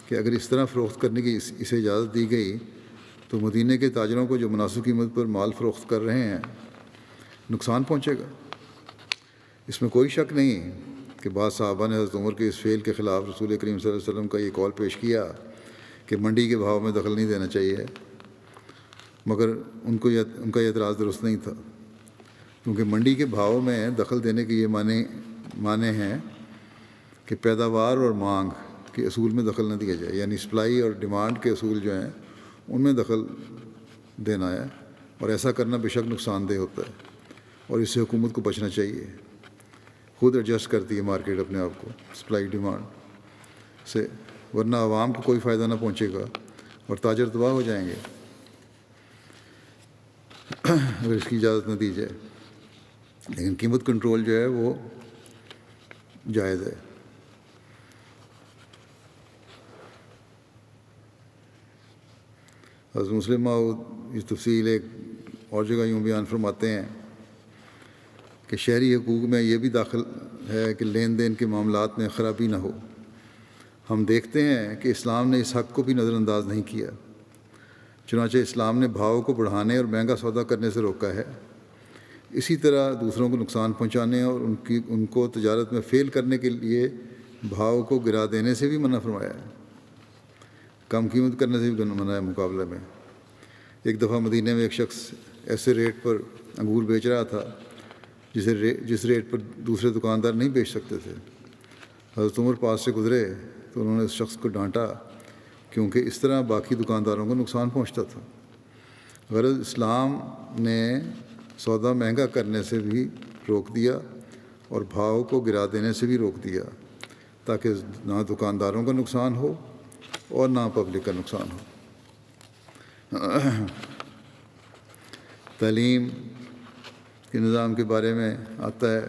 کہ اگر اس طرح فروخت کرنے کی اسے اجازت دی گئی تو مدینے کے تاجروں کو جو مناسب قیمت پر مال فروخت کر رہے ہیں نقصان پہنچے گا۔ اس میں کوئی شک نہیں کہ بعض صحابہ نے حضرت عمر کے اس فعل کے خلاف رسول کریم صلی اللہ علیہ وسلم کا یہ قول پیش کیا کہ منڈی کے بھاؤ میں دخل نہیں دینا چاہیے، مگر ان کا یہ اعتراض درست نہیں تھا، کیونکہ منڈی کے بھاؤ میں دخل دینے کے یہ معنی ہیں کہ پیداوار اور مانگ کے اصول میں دخل نہ دیا جائے، یعنی سپلائی اور ڈیمانڈ کے اصول جو ہیں ان میں دخل دینا ہے، اور ایسا کرنا بے شک نقصان دہ ہوتا ہے اور اس سے حکومت کو بچنا چاہیے۔ خود ایڈجسٹ کرتی ہے مارکیٹ اپنے آپ کو سپلائی ڈیمانڈ سے، ورنہ عوام کو کوئی فائدہ نہ پہنچے گا اور تاجر تباہ ہو جائیں گے اگر اس کی اجازت نہ دی جائے۔ لیکن قیمت کنٹرول جو ہے وہ جائز ہے۔ حضرت مسلم موعود اس تفصیل ایک اور جگہ یوں بیان فرماتے ہیں کہ شہری حقوق میں یہ بھی داخل ہے کہ لین دین کے معاملات میں خرابی نہ ہو۔ ہم دیکھتے ہیں کہ اسلام نے اس حق کو بھی نظر انداز نہیں کیا۔ چنانچہ اسلام نے بھاؤ کو بڑھانے اور مہنگا سودا کرنے سے روکا ہے، اسی طرح دوسروں کو نقصان پہنچانے اور ان کو تجارت میں فیل کرنے کے لیے بھاؤ کو گرا دینے سے بھی منع فرمایا ہے، کم قیمت کرنے سے بھی منع ہے مقابلے میں۔ ایک دفعہ مدینہ میں ایک شخص ایسے ریٹ پر انگور بیچ رہا تھا جس ریٹ پر دوسرے دکاندار نہیں بیچ سکتے تھے۔ حضرت عمر پاس سے گزرے تو انہوں نے اس شخص کو ڈانٹا، کیونکہ اس طرح باقی دکانداروں کو نقصان پہنچتا تھا۔ غرض اسلام نے سودا مہنگا کرنے سے بھی روک دیا اور بھاؤ کو گرا دینے سے بھی روک دیا، تاکہ نہ دکانداروں کا نقصان ہو اور نہ پبلک کا نقصان ہو۔ تعلیم کے نظام کے بارے میں آتا ہے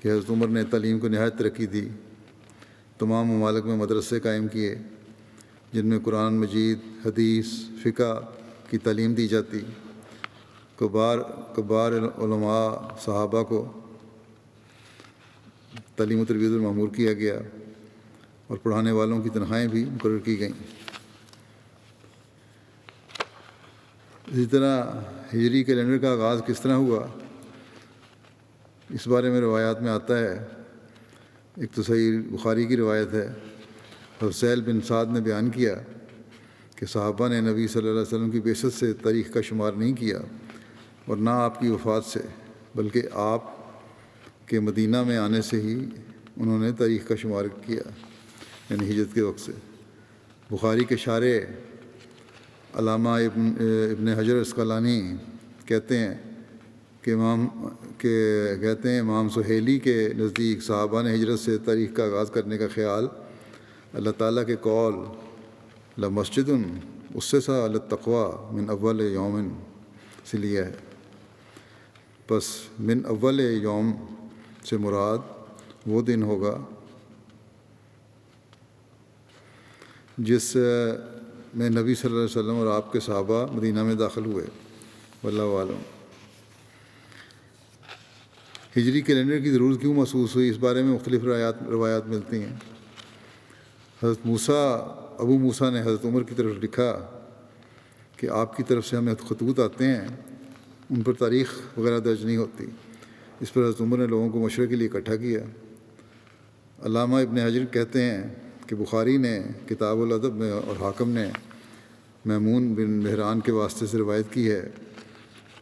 کہ حضرت عمر نے تعلیم کو نہایت ترقی دی، تمام ممالک میں مدرسے قائم کیے جن میں قرآن مجید، حدیث، فقہ کی تعلیم دی جاتی، کبار علماء صحابہ کو تعلیم و تربیت پر مأمور کیا گیا اور پڑھانے والوں کی تنخواہیں بھی مقرر کی گئیں۔ اسی طرح ہجری کیلنڈر کا آغاز کس طرح ہوا، اس بارے میں روایات میں آتا ہے۔ ایک تو صحیح بخاری کی روایت ہے، حضرت سہل بن سعد نے بیان کیا کہ صحابہ نے نبی صلی اللہ علیہ وسلم کی بعثت سے تاریخ کا شمار نہیں کیا اور نہ آپ کی وفات سے، بلکہ آپ کے مدینہ میں آنے سے ہی انہوں نے تاریخ کا شمار کیا، یعنی ہجرت کے وقت سے۔ بخاری کے شارح علامہ ابن حجر اسقلانی کہتے ہیں کہ امام سہیلی کے نزدیک صحابہ نے ہجرت سے تاریخ کا آغاز کرنے کا خیال اللہ تعالیٰ کے قول لمسجد اسسہ علی التقویٰ من اول یوم سے لیا ہے۔ پس من اول یوم سے مراد وہ دن ہوگا جس میں نبی صلی اللہ علیہ وسلم اور آپ کے صحابہ مدینہ میں داخل ہوئے، واللہ اعلم۔ ہجری کیلنڈر کی ضرورت کیوں محسوس ہوئی، اس بارے میں مختلف روایات ملتی ہیں۔ حضرت ابو موسیٰ نے حضرت عمر کی طرف لکھا کہ آپ کی طرف سے ہمیں خطوط آتے ہیں، ان پر تاریخ وغیرہ درج نہیں ہوتی۔ اس پر حضرت عمر نے لوگوں کو مشورے کے لیے اکٹھا کیا۔ علامہ ابن حجر کہتے ہیں کہ بخاری نے کتاب الادب میں اور حاکم نے میمون بن مہران کے واسطے سے روایت کی ہے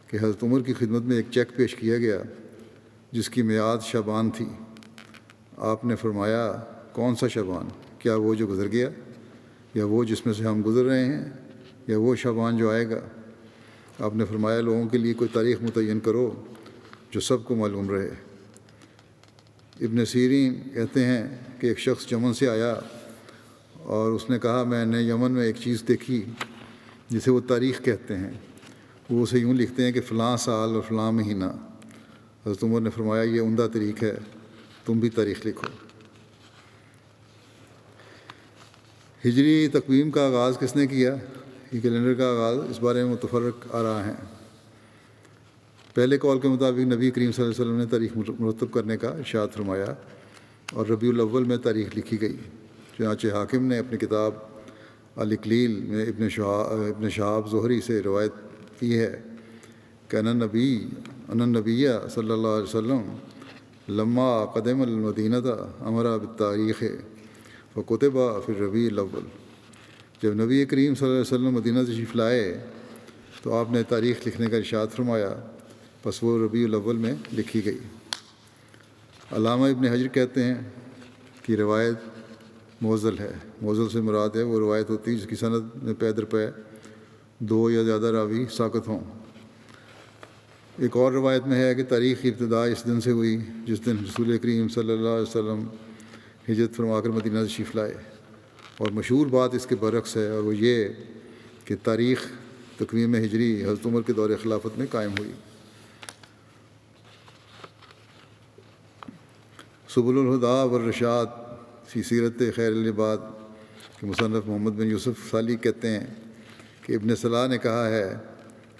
کہ حضرت عمر کی خدمت میں ایک چیک پیش کیا گیا جس کی میعاد شعبان تھی۔ آپ نے فرمایا، کون سا شعبان؟ کیا وہ جو گزر گیا، یا وہ جس میں سے ہم گزر رہے ہیں، یا وہ شعبان جو آئے گا؟ آپ نے فرمایا، لوگوں کے لیے کوئی تاریخ متعین کرو جو سب کو معلوم رہے۔ ابن سیرین کہتے ہیں کہ ایک شخص یمن سے آیا اور اس نے کہا، میں نے یمن میں ایک چیز دیکھی جسے وہ تاریخ کہتے ہیں، وہ اسے یوں لکھتے ہیں کہ فلاں سال اور فلاں مہینہ۔ حضرت عمر نے فرمایا، یہ عمدہ طریق ہے، تم بھی تاریخ لکھو۔ ہجری تقویم کا آغاز کس نے کیا، یہ کیلنڈر کا آغاز، اس بارے میں متفرق آراء ہیں۔ پہلے قول کے مطابق نبی کریم صلی اللہ علیہ وسلم نے تاریخ مرتب کرنے کا ارشاد فرمایا اور ربیع الاول میں تاریخ لکھی گئی۔ چنانچہ حاکم نے اپنی کتاب الاکلیل میں ابن شہاب زہری سے روایت کی ہے کہ ان النبی صلی اللہ علیہ وسلم لما قدم المدینہ امر بالتاریخ وکتب فی الربیع الاول۔ جب نبی کریم صلی اللہ علیہ وسلم مدینہ تشریف لائے تو آپ نے تاریخ لکھنے کا ارشاد فرمایا، پس وہ ربیع الاول میں لکھی گئی۔ علامہ ابن حجر کہتے ہیں کہ روایت موزل ہے۔ موزل سے مراد ہے وہ روایت ہوتی ہے جس کی سند میں پے در پے دو یا زیادہ راوی ساقط ہوں۔ ایک اور روایت میں ہے کہ تاریخ کی ابتدا اس دن سے ہوئی جس دن رسول کریم صلی اللہ علیہ وسلم ہجرت فرما کر مدینہ تشریف لائے، اور مشہور بات اس کے برعکس ہے، اور وہ یہ کہ تاریخ تقویم ہجری حضرت عمر کے دور خلافت میں قائم ہوئی۔ سبل الہدیٰ والرشاد فی سیرت خیر العباد کے مصنف محمد بن یوسف صالح کہتے ہیں کہ ابن صلاح نے کہا ہے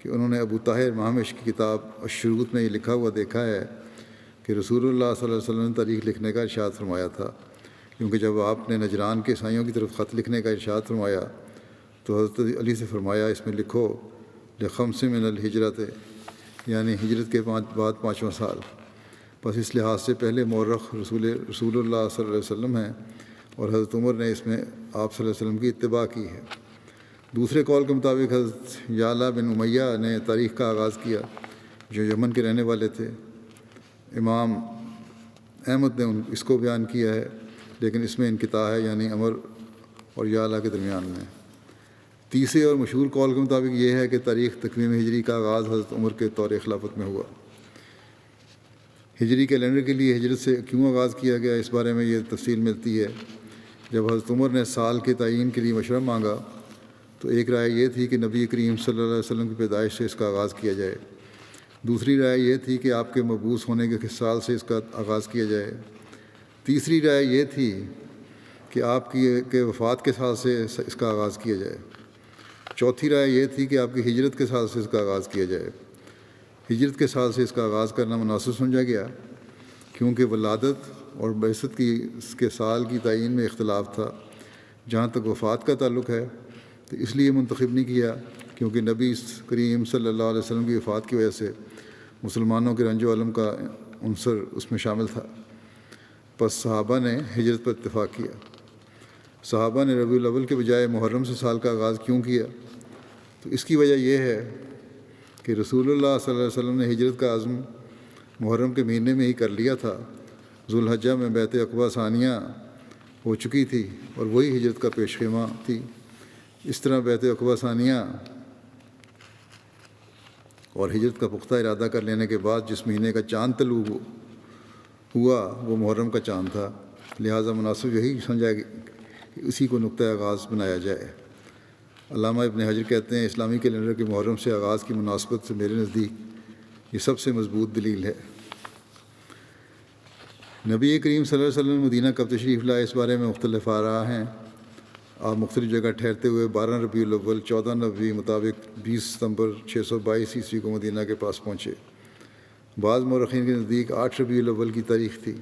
کہ انہوں نے ابو طاہر مہامش کی کتاب الشروط میں یہ لکھا ہوا دیکھا ہے کہ رسول اللہ صلی اللہ علیہ وسلم نے تاریخ لکھنے کا ارشاد فرمایا تھا، کیونکہ جب آپ نے نجران کے عیسائیوں کی طرف خط لکھنے کا ارشاد فرمایا تو تو حضرت علی سے فرمایا اس میں لکھو لخمس من الحجرت، یعنی ہجرت کے بعد 5واں سال، بس اس لحاظ سے پہلے مورخ رسول اللہ صلی اللہ علیہ وسلم ہیں، اور حضرت عمر نے اس میں آپ صلی اللہ علیہ وسلم کی اتباع کی ہے۔ دوسرے قول کے مطابق حضرت یعلا بن امیہ نے تاریخ کا آغاز کیا، جو یمن کے رہنے والے تھے۔ امام احمد نے اس کو بیان کیا ہے، لیکن اس میں انقطاع ہے، یعنی عمر اور یعلا کے درمیان میں۔ تیسرے اور مشہور قول کے مطابق یہ ہے کہ تاریخ تقویم ہجری کا آغاز حضرت عمر کے دور خلافت میں ہوا۔ ہجری کیلنڈر کے لیے ہجرت سے کیوں آغاز کیا گیا، اس بارے میں یہ تفصیل ملتی ہے۔ جب حضرت عمر نے سال کے تعین کے لیے مشورہ مانگا تو ایک رائے یہ تھی کہ نبی کریم صلی اللہ علیہ وسلم کی پیدائش سے اس کا آغاز کیا جائے، دوسری رائے یہ تھی کہ آپ کے مبعوث ہونے کے سال سے اس کا آغاز کیا جائے، تیسری رائے یہ تھی کہ آپ کے وفات کے سال سے اس کا آغاز کیا جائے، چوتھی رائے یہ تھی کہ آپ کی ہجرت کے سال سے اس کا آغاز کیا جائے۔ ہجرت کے سال سے اس کا آغاز کرنا مناسب سمجھا گیا، کیونکہ ولادت اور بعثت کے سال کی تعین میں اختلاف تھا۔ جہاں تک وفات کا تعلق ہے تو اس لیے منتخب نہیں کیا کیونکہ نبی کریم صلی اللہ علیہ وسلم کی وفات کی وجہ سے مسلمانوں کے رنج و الم کا عنصر اس میں شامل تھا، پس صحابہ نے ہجرت پر اتفاق کیا۔ صحابہ نے ربیع الاول کے بجائے محرم سے سال کا آغاز کیوں کیا؟ تو اس کی وجہ یہ ہے کہ رسول اللہ صلی اللہ علیہ وسلم نے ہجرت کا عزم محرم کے مہینے میں ہی کر لیا تھا۔ ذوالحجہ میں بیعت عقبہ ثانیہ ہو چکی تھی اور وہی ہجرت کا پیش خیمہ تھی۔ اس طرح بیعت عقبہ ثانیہ اور ہجرت کا پختہ ارادہ کر لینے کے بعد جس مہینے کا چاند طلوع ہوا وہ محرم کا چاند تھا، لہٰذا مناسب یہی سمجھا کہ اسی کو نقطۂ آغاز بنایا جائے۔ علامہ ابن حجر کہتے ہیں اسلامی کیلنڈر کے محرم سے آغاز کی مناسبت سے میرے نزدیک یہ سب سے مضبوط دلیل ہے۔ نبی کریم صلی اللہ علیہ وسلم مدینہ کب تشریف لائے، اس بارے میں مختلف آراء ہیں۔ آپ مختلف جگہ ٹھہرتے ہوئے 12 ربیع الاول 14 نبوی مطابق 20 ستمبر 622 عیسوی کو مدینہ کے پاس پہنچے۔ بعض مورخین کے نزدیک 8 ربیع الاول کی تاریخ تھی،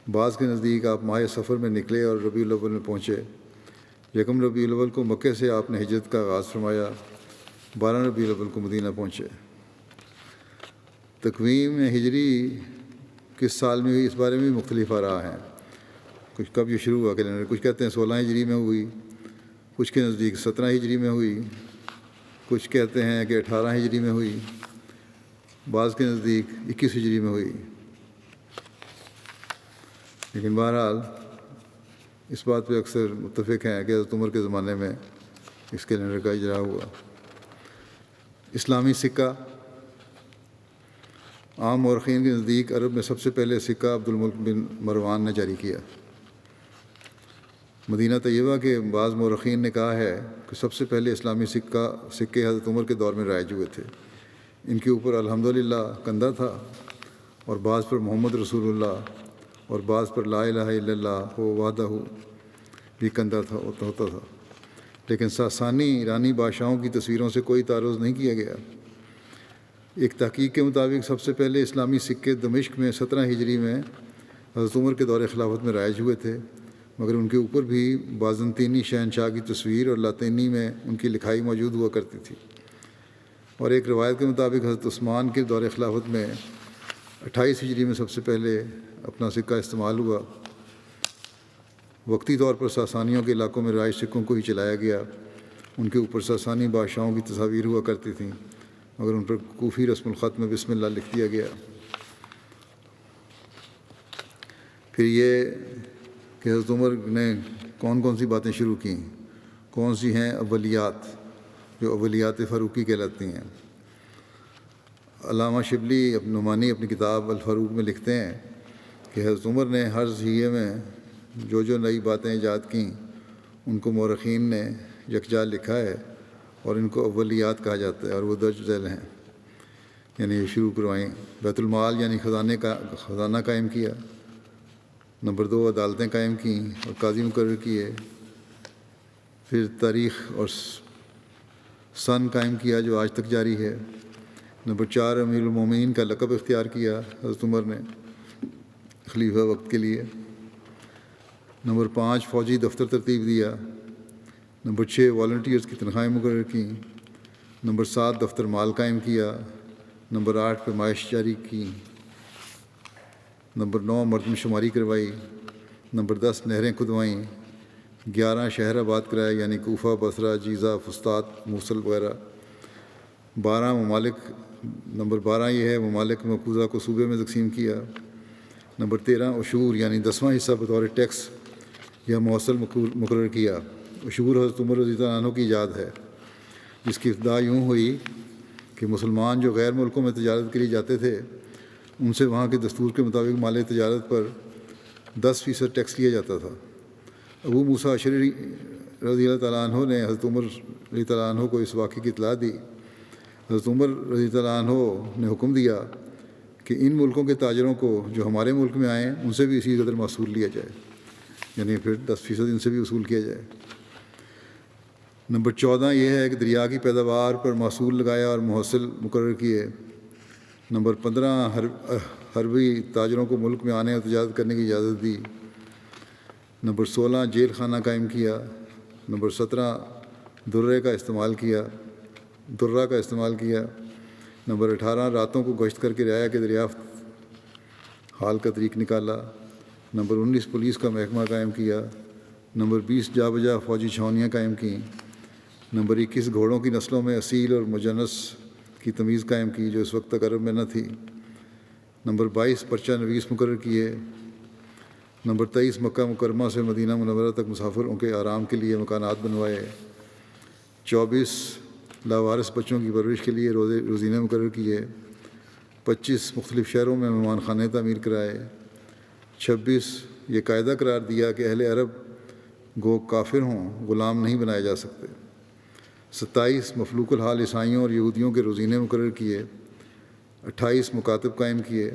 بعض کے نزدیک آپ ماہ سفر میں نکلے اور ربیع الاول میں پہنچے۔ یکم ربیع الاول کو مکے سے آپ نے ہجرت کا آغاز فرمایا، 12 ربیع الاول کو مدینہ پہنچے۔ تقویم ہجری کس سال میں ہوئی، اس بارے میں بھی مختلف آراء ہیں۔ کچھ کب یہ شروع ہوا کیلنڈر، کچھ کہتے ہیں 16 ہجری میں ہوئی، کچھ کے نزدیک 17 ہجری میں ہوئی، کچھ کہتے ہیں کہ 18 ہجری میں ہوئی، بعض کے نزدیک 21 ہجری میں ہوئی۔ لیکن بہرحال اس بات پہ اکثر متفق ہیں کہ حضرت عمر کے زمانے میں اس کیلنڈر کا اجرا ہوا۔ اسلامی سکہ، عام مورخین کے نزدیک عرب میں سب سے پہلے سکہ عبد الملک بن مروان نے جاری کیا۔ مدینہ طیبہ کے بعض مورخین نے کہا ہے کہ سب سے پہلے اسلامی سکے حضرت عمر کے دور میں رائج ہوئے تھے۔ ان کے اوپر الحمدللہ کندہ تھا اور بعض پر محمد رسول اللہ اور بعض پر لا الہ الا اللہ وحدہ بھی کندہ ہوتا تھا، لیکن ساسانی ایرانی بادشاہوں کی تصویروں سے کوئی تعارض نہیں کیا گیا۔ ایک تحقیق کے مطابق سب سے پہلے اسلامی سکے دمشق میں 17 ہجری میں حضرت عمر کے دور خلافت میں رائج ہوئے تھے، مگر ان کے اوپر بھی بازنطینی شہنشاہ کی تصویر اور لاطینی میں ان کی لکھائی موجود ہوا کرتی تھی۔ اور ایک روایت کے مطابق حضرت عثمان کے دور خلافت میں 28 ہجری میں سب سے پہلے اپنا سکہ استعمال ہوا۔ وقتی طور پر ساسانیوں کے علاقوں میں رائج سکوں کو ہی چلایا گیا، ان کے اوپر ساسانی بادشاہوں کی تصاویر ہوا کرتی تھیں، مگر ان پر کوفی رسم الخط میں بسم اللہ لکھ دیا گیا۔ پھر یہ کہ حضرت عمر نے کون کون سی باتیں شروع کیں، کون سی ہیں اولیات، جو اولیات فاروقی کہلاتی ہیں۔ علامہ شبلی نعمانی اپنی کتاب الفاروق میں لکھتے ہیں کہ حضرت عمر نے ہر ضحیے میں جو نئی باتیں ایجاد کیں ان کو مورخین نے یکجا لکھا ہے اور ان کو اولیات کہا جاتا ہے، اور وہ درج ذیل ہیں، یعنی شروع کروائیں۔ بیت المال یعنی خزانہ قائم کیا، نمبر 2 عدالتیں قائم کیں اور قاضی مقرر کیے، پھر تاریخ اور سن قائم کیا جو آج تک جاری ہے، نمبر 4 امیر المومنین کا لقب اختیار کیا حضرت عمر نے خلیفہ وقت کے لیے، نمبر 5 فوجی دفتر ترتیب دیا، نمبر 6 والنٹیئرز کی تنخواہیں مقرر کیں۔ نمبر 7 دفتر مال قائم کیا۔ نمبر 8 پیمائش جاری کی۔ نمبر 9 مردم شماری کروائی۔ نمبر 10 نہریں کھدوائیں۔ 11 شہر آباد کرائے، یعنی کوفہ، بصرہ، جیزہ، فسطاط، موصل وغیرہ۔ 12 ممالک، نمبر 12 یہ ہے ممالک مقبوضہ کو صوبے میں تقسیم کیا۔ نمبر 13 عشور، یعنی 10واں حصہ بطور ٹیکس یا موصل مقرر کیا۔ عشور حضرت عمر رضی اللہ عنہ کی ایجاد ہے، جس کی ابتدا یوں ہوئی کہ مسلمان جو غیر ملکوں میں تجارت کے لیے جاتے تھے ان سے وہاں کے دستور کے مطابق مال تجارت پر 10% ٹیکس لیا جاتا تھا۔ ابو موسیٰ اشعری رضی اللہ تعالیٰ عنہ نے حضرت عمر رضی اللہ عنہ کو اس واقعے کی اطلاع دی۔ حضرت عمر رضی اللہ عنہ نے حکم دیا کہ ان ملکوں کے تاجروں کو جو ہمارے ملک میں آئیں ان سے بھی اسی قدر محصول لیا جائے، یعنی پھر 10% ان سے بھی وصول کیا جائے۔ نمبر 14 یہ ہے کہ دریا کی پیداوار پر محصول لگایا اور محصل مقرر کیے۔ نمبر 15 حربی تاجروں کو ملک میں آنے اور تجارت کرنے کی اجازت دی۔ نمبر 16 جیل خانہ قائم کیا۔ نمبر 17 درہ کا استعمال کیا۔ نمبر 18 راتوں کو گشت کر کے رعایا کے دریافت حال کا طریق نکالا۔ نمبر 19 پولیس کا محکمہ قائم کیا۔ نمبر 20 جا بجا فوجی چھاؤنیاں قائم کیں۔ نمبر 21 گھوڑوں کی نسلوں میں اصیل اور مجنس کی تمیز قائم کی جو اس وقت تک عرب میں نہ تھی۔ نمبر 22 پرچہ نویس مقرر کیے۔ نمبر 23 مکہ مکرمہ سے مدینہ منورہ تک مسافروں کے آرام کے لیے مکانات بنوائے۔ 24 لاوارث بچوں کی پرورش کے لیے روزینے مقرر کیے۔ 25 مختلف شہروں میں مہمان خانے تعمیر کرائے۔ 26 یہ قاعدہ قرار دیا کہ اہل عرب گو کافر ہوں غلام نہیں بنائے جا سکتے۔ 27 مفلوق الحال عیسائیوں اور یہودیوں کے روزینے مقرر کیے۔ 28 مکاتب قائم کیے۔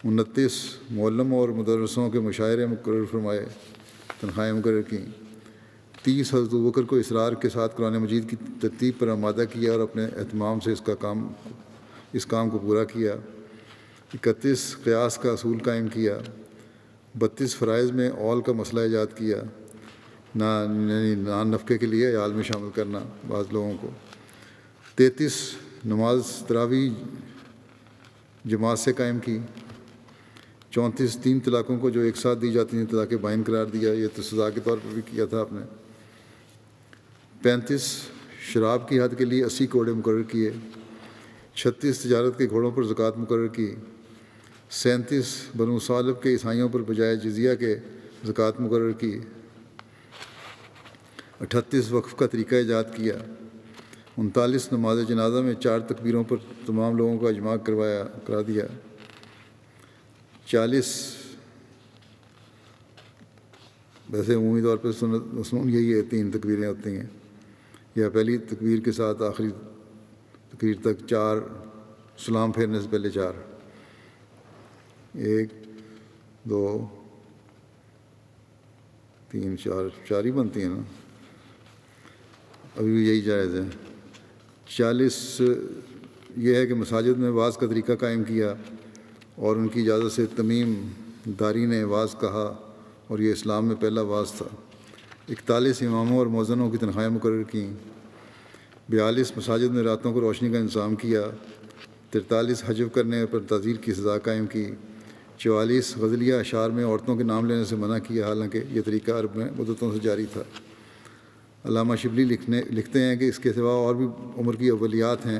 29 معلم اور مدرسوں کے مشاعرے مقرر فرمائے، تنخواہیں مقرر کیں۔ 30 حضرت ابوبکر کو اصرار کے ساتھ قرآن مجید کی ترتیب پر آمادہ کیا اور اپنے اہتمام سے اس کام کو پورا کیا۔ 31 قیاس کا اصول قائم کیا۔ 32 فرائض میں اول کا مسئلہ ایجاد کیا، نان نفقے کے لیے عیال میں شامل کرنا بعض لوگوں کو۔ 33 نماز تراویح جماعت سے قائم کی۔ 34 3 طلاقوں کو جو ایک ساتھ دی جاتی ہیں طلاق بائن قرار دیا، یہ تو سزا کے طور پر بھی کیا تھا آپ نے۔ 35 شراب کی حد کے لیے 80 کوڑے مقرر کیے۔ 36 تجارت کے گھوڑوں پر زکوٰۃ مقرر کی۔ 37 بنو ثعلب کے عیسائیوں پر بجائے جزیہ کے زکوٰۃ مقرر کی۔ 38 وقف کا طریقہ ایجاد کیا۔ 39 نماز جنازہ میں 4 تکبیروں پر تمام لوگوں کا اجماع کرا دیا۔ 40 ویسے عمومی طور پہ مسنون یہی ہے 3 تکبیریں ہوتی ہیں، یا پہلی تکبیر کے ساتھ آخری تکبیر تک 4، سلام پھیرنے سے پہلے 4، 1 2 3 4 ہی بنتی ہیں نا، ابھی بھی یہی جائز ہے۔ 40 یہ ہے کہ مساجد میں واعظ کا طریقہ قائم کیا اور ان کی اجازت سے تمیم داری نے واعظ کہا اور یہ اسلام میں پہلا واعظ تھا۔ 41 اماموں اور مؤذنوں کی تنخواہیں مقرر کیں۔ 42 مساجد میں راتوں کو روشنی کا انتظام کیا۔ 43 حجب کرنے پر تعزیر کی سزا قائم کی۔ 44 غزلیہ اشعار میں عورتوں کے نام لینے سے منع کیا، حالانکہ یہ طریقہ عرب میں مدتوں سے جاری تھا۔ علامہ شبلی لکھتے ہیں کہ اس کے سوا اور بھی عمر کی اولیات ہیں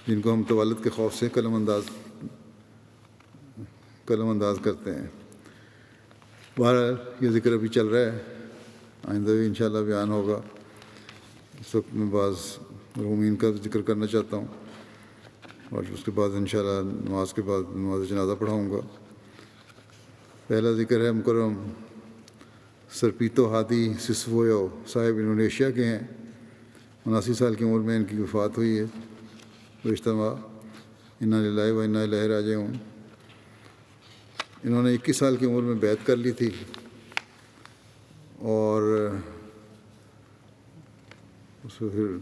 جن کو ہم تولد کے خوف سے قلم انداز کرتے ہیں۔ بہرحال یہ ذکر ابھی چل رہا ہے، آئندہ بھی انشاءاللہ بیان ہوگا۔ اس وقت میں بعض مرحومین کا ذکر کرنا چاہتا ہوں اور اس کے بعد انشاءاللہ نماز کے بعد نماز جنازہ پڑھاؤں گا۔ پہلا ذکر ہے مکرم سرپیتو ہادی سسویو صاحب انڈونیشیا کے ہیں۔ 79 سال کی عمر میں ان کی وفات ہوئی ہے گزشتہ ماہ۔ انا للہ و انا الیہ راجعون۔ انہوں نے 21 سال کی عمر میں بیعت کر لی تھی اور اس کو پھر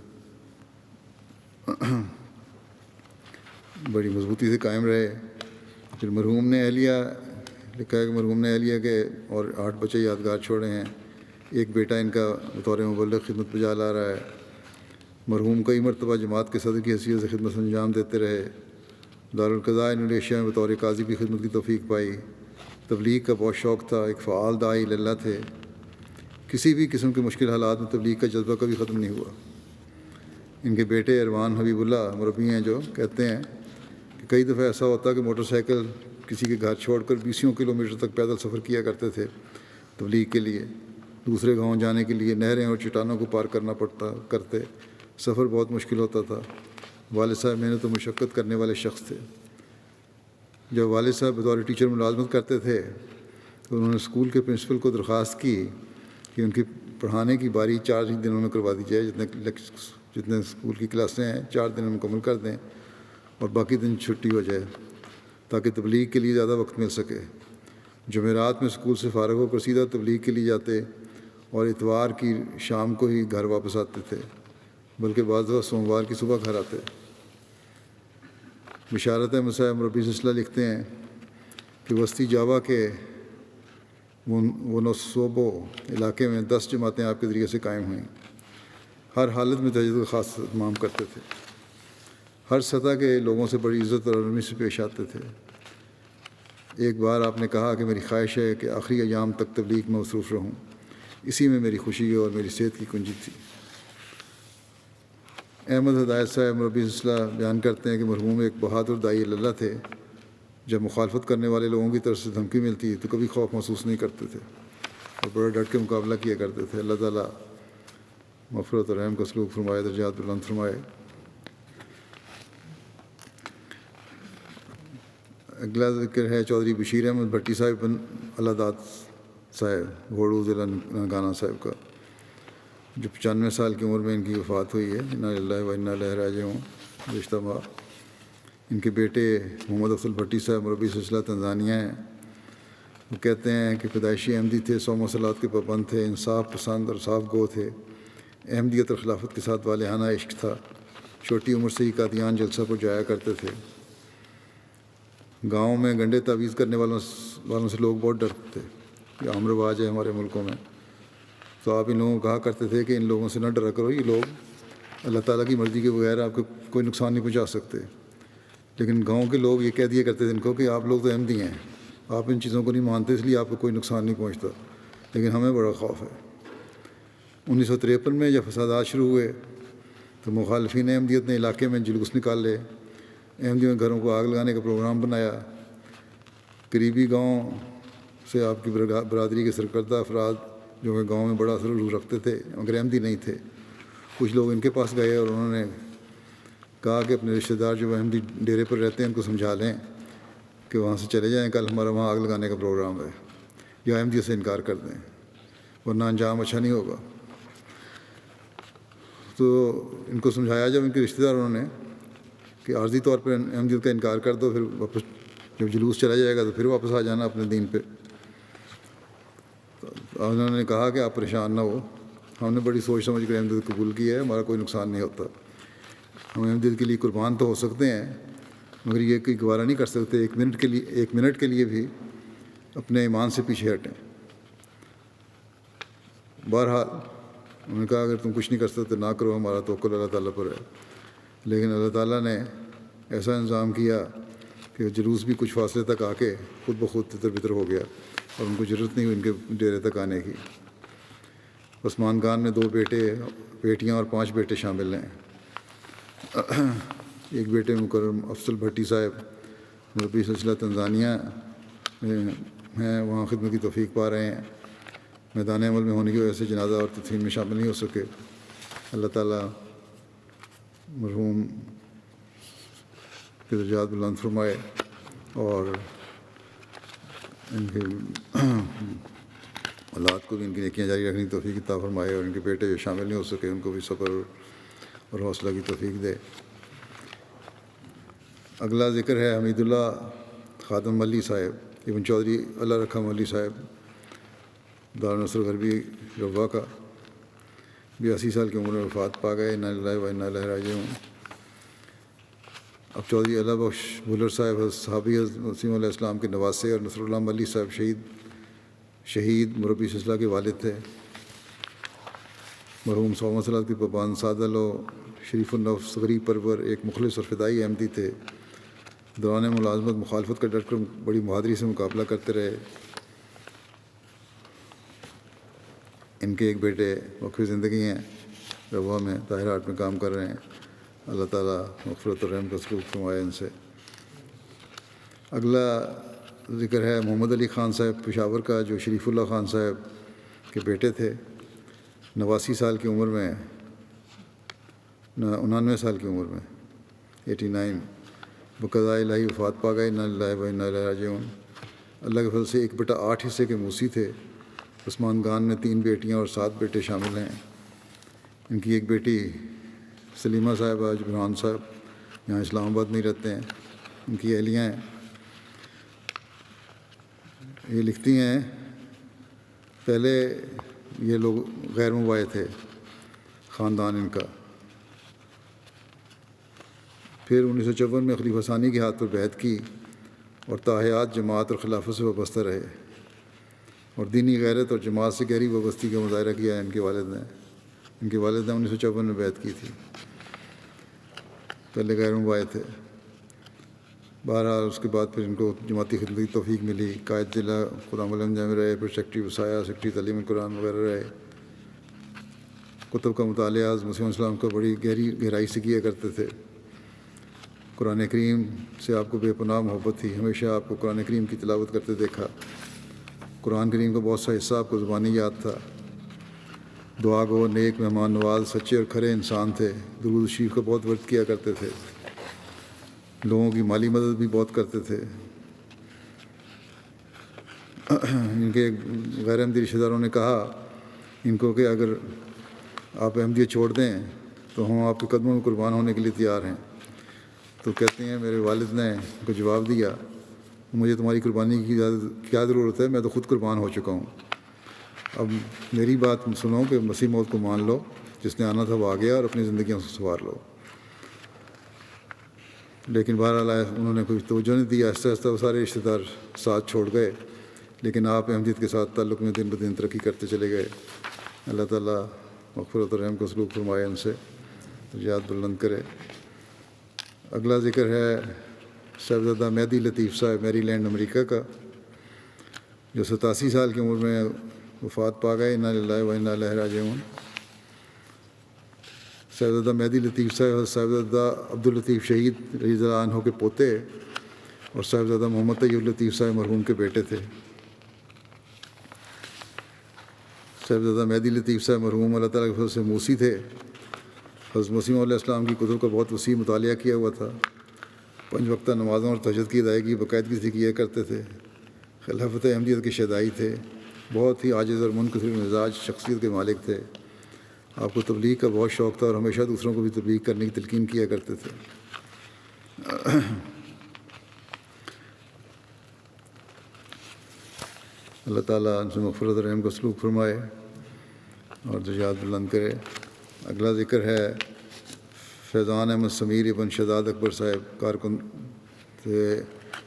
بڑی مضبوطی سے قائم رہے۔ پھر مرحوم نے اہلیہ لکھا ہے کہ مرحوم نے اہلیہ کے اور 8 بچے یادگار چھوڑے ہیں۔ ایک بیٹا ان کا بطور مبلغ خدمت پہ جا لا رہا ہے۔ مرحوم کئی مرتبہ جماعت کے صدر کی حیثیت سے خدمت انجام دیتے رہے۔ دارالقضاء انڈونیشیا میں بطور قاضی بھی خدمت کی توفیق پائی۔ تبلیغ کا بہت شوق تھا، ایک فعال داعی اللہ تھے۔ کسی بھی قسم کے مشکل حالات میں تبلیغ کا جذبہ کبھی ختم نہیں ہوا۔ ان کے بیٹے اروان حبیب اللہ مربی ہیں، جو کہتے ہیں کہ کئی دفعہ ایسا ہوتا کہ موٹر سائیکل کسی کے گھر چھوڑ کر 20 کلومیٹر تک پیدل سفر کیا کرتے تھے تبلیغ کے لیے۔ دوسرے گاؤں جانے کے لیے نہریں اور چٹانوں کو پار کرنا کرتے۔ سفر بہت مشکل ہوتا تھا۔ والد صاحب محنت و مشقت کرنے والے شخص تھے۔ جب والد صاحب بطور ٹیچر ملازمت کرتے تھے تو انہوں نے اسکول کے پرنسپل کو درخواست کی کہ ان کی پڑھانے کی باری 4 ہی دنوں میں کروا دی جائے۔ جتنے اسکول کی کلاسیں ہیں 4 دن میں مکمل کر دیں اور باقی دن چھٹی ہو جائے تاکہ تبلیغ کے لیے زیادہ وقت مل سکے۔ جمعرات میں اسکول سے فارغ ہو کر سیدھا تبلیغ کے لیے جاتے اور اتوار کی شام کو ہی گھر واپس آتے تھے، بلکہ بعض دفعہ سوموار کی صبح گھر آتے۔ بشارت احمد صاحب مربی سلسلہ لکھتے ہیں کہ وسطی جاوا کے ونوسوبو علاقے میں 10 جماعتیں آپ کے ذریعے سے قائم ہوئیں۔ ہر حالت میں تہجد کا خاص اہتمام کرتے تھے۔ ہر سطح کے لوگوں سے بڑی عزت اور نرمی سے پیش آتے تھے۔ ایک بار آپ نے کہا کہ میری خواہش ہے کہ آخری ایام تک تبلیغ میں مصروف رہوں، اسی میں میری خوشی اور میری صحت کی کنجی تھی۔ احمد ہدایت صاحب مربی سلسلہ بیان کرتے ہیں کہ مرحوم ایک بہادر داعی اللہ تھے۔ جب مخالفت کرنے والے لوگوں کی طرف سے دھمکی ملتی تو کبھی خوف محسوس نہیں کرتے تھے اور بڑا ڈٹ کے مقابلہ کیا کرتے تھے۔ اللہ تعالیٰ مغفرت اور رحم کا سلوک فرمائے، درجات بلند فرمائے۔ اگلا ذکر ہے چودھری بشیر احمد بھٹی صاحب بن اللہ داد صاحب گھوڑو ضلع ننکانہ صاحب کا، جو 95 سال کی عمر میں ان کی وفات ہوئی ہے۔ انا للہ و انا الیہ راجعون۔ گزشتہ ماہ ان کے بیٹے محمد افضل بھٹی صاحب مربی سلسلہ تنزانیہ ہیں۔ وہ کہتے ہیں کہ پیدائشی احمدی تھے، 100 مسلات کے پابند تھے، انصاف پسند اور صاف گو تھے۔ احمدیت اور خلافت کے ساتھ والہانہ عشق تھا۔ چھوٹی عمر سے ہی قادیان جلسہ پر جایا کرتے تھے۔ گاؤں میں گنڈے تعویذ کرنے والوں سے لوگ بہت ڈرتے تھے، یہ عام رواج ہے ہمارے ملکوں میں۔ تو آپ ان لوگوں کو کہا کرتے تھے کہ ان لوگوں سے نہ ڈرا کرو، یہ لوگ اللہ تعالیٰ کی مرضی کے بغیر آپ کو کوئی نقصان نہیں پہنچا سکتے۔ لیکن گاؤں کے لوگ یہ کہہ دیا کرتے تھے ان کو کہ آپ لوگ تو احمدی ہیں، آپ ان چیزوں کو نہیں مانتے، اس لیے آپ کو کوئی نقصان نہیں پہنچتا، لیکن ہمیں بڑا خوف ہے۔ 1953 میں جب فسادات شروع ہوئے تو مخالفین احمدیت نے علاقے میں جلوس نکالے، احمدیوں کے گھروں کو آگ لگانے کا پروگرام بنایا۔ قریبی گاؤں سے آپ کی برادری کے سرکردہ افراد جو کہ گاؤں میں بڑا اثر رکھتے تھے مگر احمدی نہیں تھے، کچھ لوگ ان کے پاس گئے اور انہوں نے کہا کہ اپنے رشتہ دار جو احمدی ڈیرے پر رہتے ہیں ان کو سمجھا لیں کہ وہاں سے چلے جائیں، کل ہمارا وہاں آگ لگانے کا پروگرام ہے، یا احمدیت سے انکار کر دیں ورنہ انجام اچھا نہیں ہوگا۔ تو ان کو سمجھایا جب ان کے رشتہ داروں نے کہ عارضی طور پر احمدیت کا انکار کر دو، پھر واپس جب جلوس چلا جائے گا تو پھر واپس آ جانا اپنے دین پہ۔ انہوں نے کہا کہ آپ پریشان نہ ہو، ہم نے بڑی سوچ سمجھ کر احمدیت قبول کی ہے، ہمارا کوئی نقصان نہیں ہوتا۔ ہم احمدیت کے لیے قربان تو ہو سکتے ہیں مگر یہ کہ گوارہ نہیں کر سکتے ایک منٹ کے لیے بھی اپنے ایمان سے پیچھے ہٹیں۔ بہرحال انہوں نے کہا اگر تم کچھ نہیں کر سکتے نہ کرو، ہمارا توکل اللہ تعالیٰ پر ہے۔ لیکن اللہ تعالیٰ نے ایسا انتظام کیا کہ جلوس بھی کچھ فاصلے تک آ کے خود بخود تتر بتر ہو گیا اور ان کو ضرورت نہیں ہوئی ان کے ڈیرے تک آنے کی۔ عثمان خان میں 2 بیٹیاں اور 5 بیٹے شامل ہیں۔ ایک بیٹے مکرم افضل بھٹی صاحب مربی سلسلہ تنزانیہ میں ہیں، وہاں خدمت کی توفیق پا رہے ہیں۔ میدان عمل میں ہونے کی وجہ سے جنازہ اور تدفین میں شامل نہیں ہو سکے۔ اللہ تعالیٰ مرحوم کے درجات بلند فرمائے اور ان کے اولاد کو بھی ان کی نیکیاں جاری رکھنے کی توفیق عطا فرمائے، اور ان کے بیٹے جو شامل نہیں ہو سکے ان کو بھی صبر اور حوصلہ کی توفیق دے۔ اگلا ذکر ہے حمید اللہ خادم ملی صاحب ابن چودھری اللہ رکھا ملی صاحب دارالنصر غربی روا کا، 82 سال کی عمر میں وفات پا گئے۔ انا للہ و انا الیہ راجعون۔ اب چودھری اللہ بخش بھولر صاحب صحابی مسیم علیہ السلام کے نواسے اور نصر اللہ ملی صاحب شہید مربی سلسلہ کے والد تھے۔ مرحوم صحابہ صلاحت کے پابند سادہ لو شریف النفس غریب پرور ایک مخلص اور فدائی احمدی تھے. دوران ملازمت مخالفت کا ڈٹ کر بڑی بہادری سے مقابلہ کرتے رہے. ان کے ایک بیٹے وقف زندگی ہیں، روا میں طاہر آرٹ میں کام کر رہے ہیں. اللہ تعالیٰ مغفرت اور رحم کا سلوک فرمائے ان سے. اگلا ذکر ہے محمد علی خان صاحب پشاور کا، جو شریف اللہ خان صاحب کے بیٹے تھے. 89 سال کی عمر میں 99 سال کی عمر میں 89 بقضاء الہی وفات پا گئے. انا للہ و انا الیہ راجعون. اللہ کے فضل سے 1/8 حصے کے موسی تھے. عثمان خان میں 3 بیٹیاں اور 7 بیٹے شامل ہیں. ان کی ایک بیٹی سلیمہ صاحبہ جبران صاحب یہاں اسلام آباد میں رہتے ہیں. ان کی اہلیہ ہیں. یہ لکھتی ہیں پہلے یہ لوگ غیر مباح تھے، خاندان ان کا. پھر 1954 میں خلیفہ ثانی کے ہاتھ پر بیعت کی اور تاحیات جماعت اور خلافت سے وابستہ رہے، اور دینی غیرت اور جماعت سے گہری وابستگی کا مظاہرہ کیا ہے ان کے والد نے. ان کے والد نے 1954 میں بیعت کی تھی، پہلے غیر مباح تھے. بہرحال اس کے بعد پھر ان کو جماعتی خدمت کی توفیق ملی. قائد ضلع غلام علم جامع رہے، پھر سیکٹری وسایا، سیکٹری تعلیم القرآن وغیرہ رہے. کتب کا مطالعہ مسیح السلام کو بڑی گہرائی سے کیا کرتے تھے. قرآن کریم سے آپ کو بے پناہ محبت تھی. ہمیشہ آپ کو قرآن کریم کی تلاوت کرتے دیکھا. قرآن کریم کا بہت سا حصہ آپ کو زبانی یاد تھا. دعا گو، نیک، مہمان نواز، سچے اور کھرے انسان تھے. درود شریف کا بہت ورد کیا کرتے تھے. لوگوں کی مالی مدد بھی بہت کرتے تھے. ان کے غیر احمدی رشتہ داروں نے کہا ان کو کہ اگر آپ احمدیت چھوڑ دیں تو ہم آپ کے قدموں میں قربان ہونے کے لیے تیار ہیں. تو کہتے ہیں میرے والد نے ان کو جواب دیا، مجھے تمہاری قربانی کی کیا ضرورت ہے، میں تو خود قربان ہو چکا ہوں. اب میری بات سنو کہ مسیح موت کو مان لو، جس نے آنا تھا وہ آ گیا، اور اپنی زندگیوں سے سنوار لو. لیکن بہرحال انہوں نے کوئی توجہ نہیں دی. آہستہ آہستہ وہ سارے رشتہ دار ساتھ چھوڑ گئے، لیکن آپ احمدیت کے ساتھ تعلق میں دن بدن ترقی کرتے چلے گئے. اللہ تعالیٰ مغفرت اور رحم کا سلوک فرمائے، ان سے درجات بلند کرے. اگلا ذکر ہے صاحبزادہ مہدی لطیف صاحب میری لینڈ امریکہ کا، جو 87 سال کی عمر میں وفات پا گئے. انا للہ و انا الیہ راجعون. صاحبزادہ مہدی لطیف صاحب صاحبزادہ عبداللطیف شہید رضی اللہ عنہ کے پوتے اور صاحبزادہ محمد طیب لطیف صاحب مرحوم کے بیٹے تھے. صاحبزادہ مہدی لطیف صاحب مرحوم اللہ تعالیٰ کے فضل سے موسی تھے. حضرت مسیح علیہ السلام کی کتب کا بہت وسیع مطالعہ کیا ہوا تھا. 5 وقتہ نمازوں اور تہجد کی ادائیگی باقاعدگی سے کیا کرتے تھے. خلافت احمدیت کے شہدائی تھے. بہت ہی عاجز اور منکسر مزاج شخصیت کے مالک تھے. آپ کو تبلیغ کا بہت شوق تھا اور ہمیشہ دوسروں کو بھی تبلیغ کرنے کی تلقین کیا کرتے تھے. اللہ تعالیٰ ان سے مغفرت اور رحم کا سلوک فرمائے اور درجات بلند کرے. اگلا ذکر ہے فیضان احمد سمیر ابن شہزاد اکبر صاحب، کارکن تھے.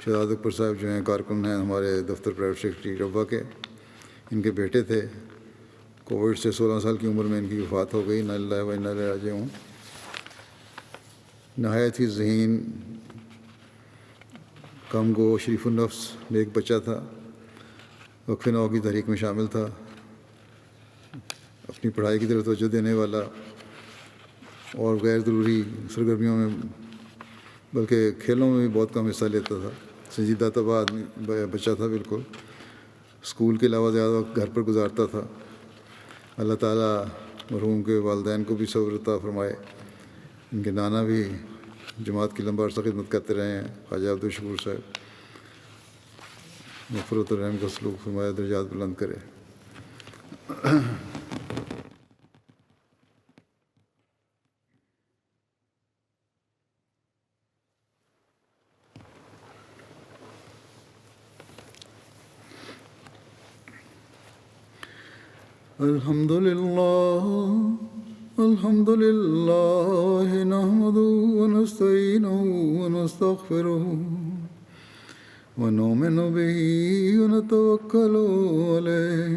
شہزاد اکبر صاحب جو ہیں کارکن ہیں ہمارے دفتر پرائیویٹ سیکرٹری روا کے. ان کے بیٹے تھے. کووڈ سے 16 سال کی عمر میں ان کی وفات ہو گئی. انا للہ و انا الیہ راجعون. نہایت ہی ذہین، کم گو، شریف النفس نیک بچہ تھا. وقف نو کی تحریک میں شامل تھا. اپنی پڑھائی کی طرف توجہ دینے والا اور غیر ضروری سرگرمیوں میں بلکہ کھیلوں میں بھی بہت کم حصہ لیتا تھا. سنجیدہ طبع آدمی بچہ تھا بالکل. اسکول کے علاوہ زیادہ وقت گھر پر گزارتا تھا. اللہ تعالیٰ مرحوم کے والدین کو بھی صبر عطا فرمائے. ان کے نانا بھی جماعت کی لمبا عرصہ خدمت کرتے رہے ہیں، خواجہ عبدالشکور صاحب. مغفرت و رحم کا سلوک فرمائے، درجات بلند کرے. الحمد لله نحمده ونستعينه ونستغفره ونؤمن به ونتوكل عليه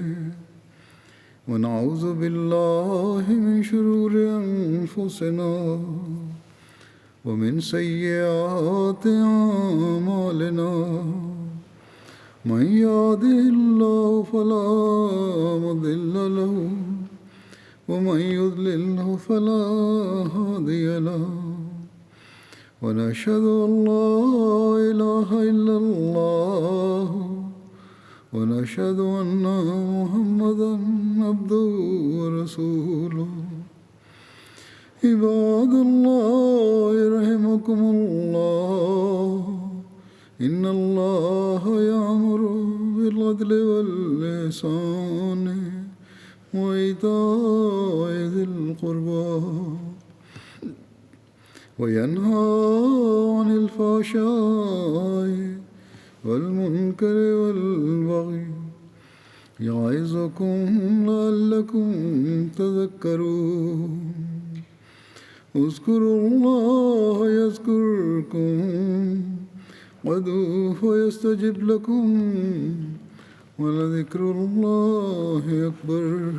ونعوذ بالله من شرور أنفسنا ومن سيئات أعمالنا من يهده الله فلا مضل له ومن يضلله فلا هادي له ونشهد أن لا إله إلا الله ونشهد أن محمدا عبده ورسوله عباد الله رحمكم الله إن الله يأمر بالعدل والإحسان وإيتاء ذي القربى وينهى عن الفحشاء والمنكر والبغي يعظكم لعلكم تذكرون اذكروا الله يذكركم وادعوه يستجب لكم ولذكر الله أكبر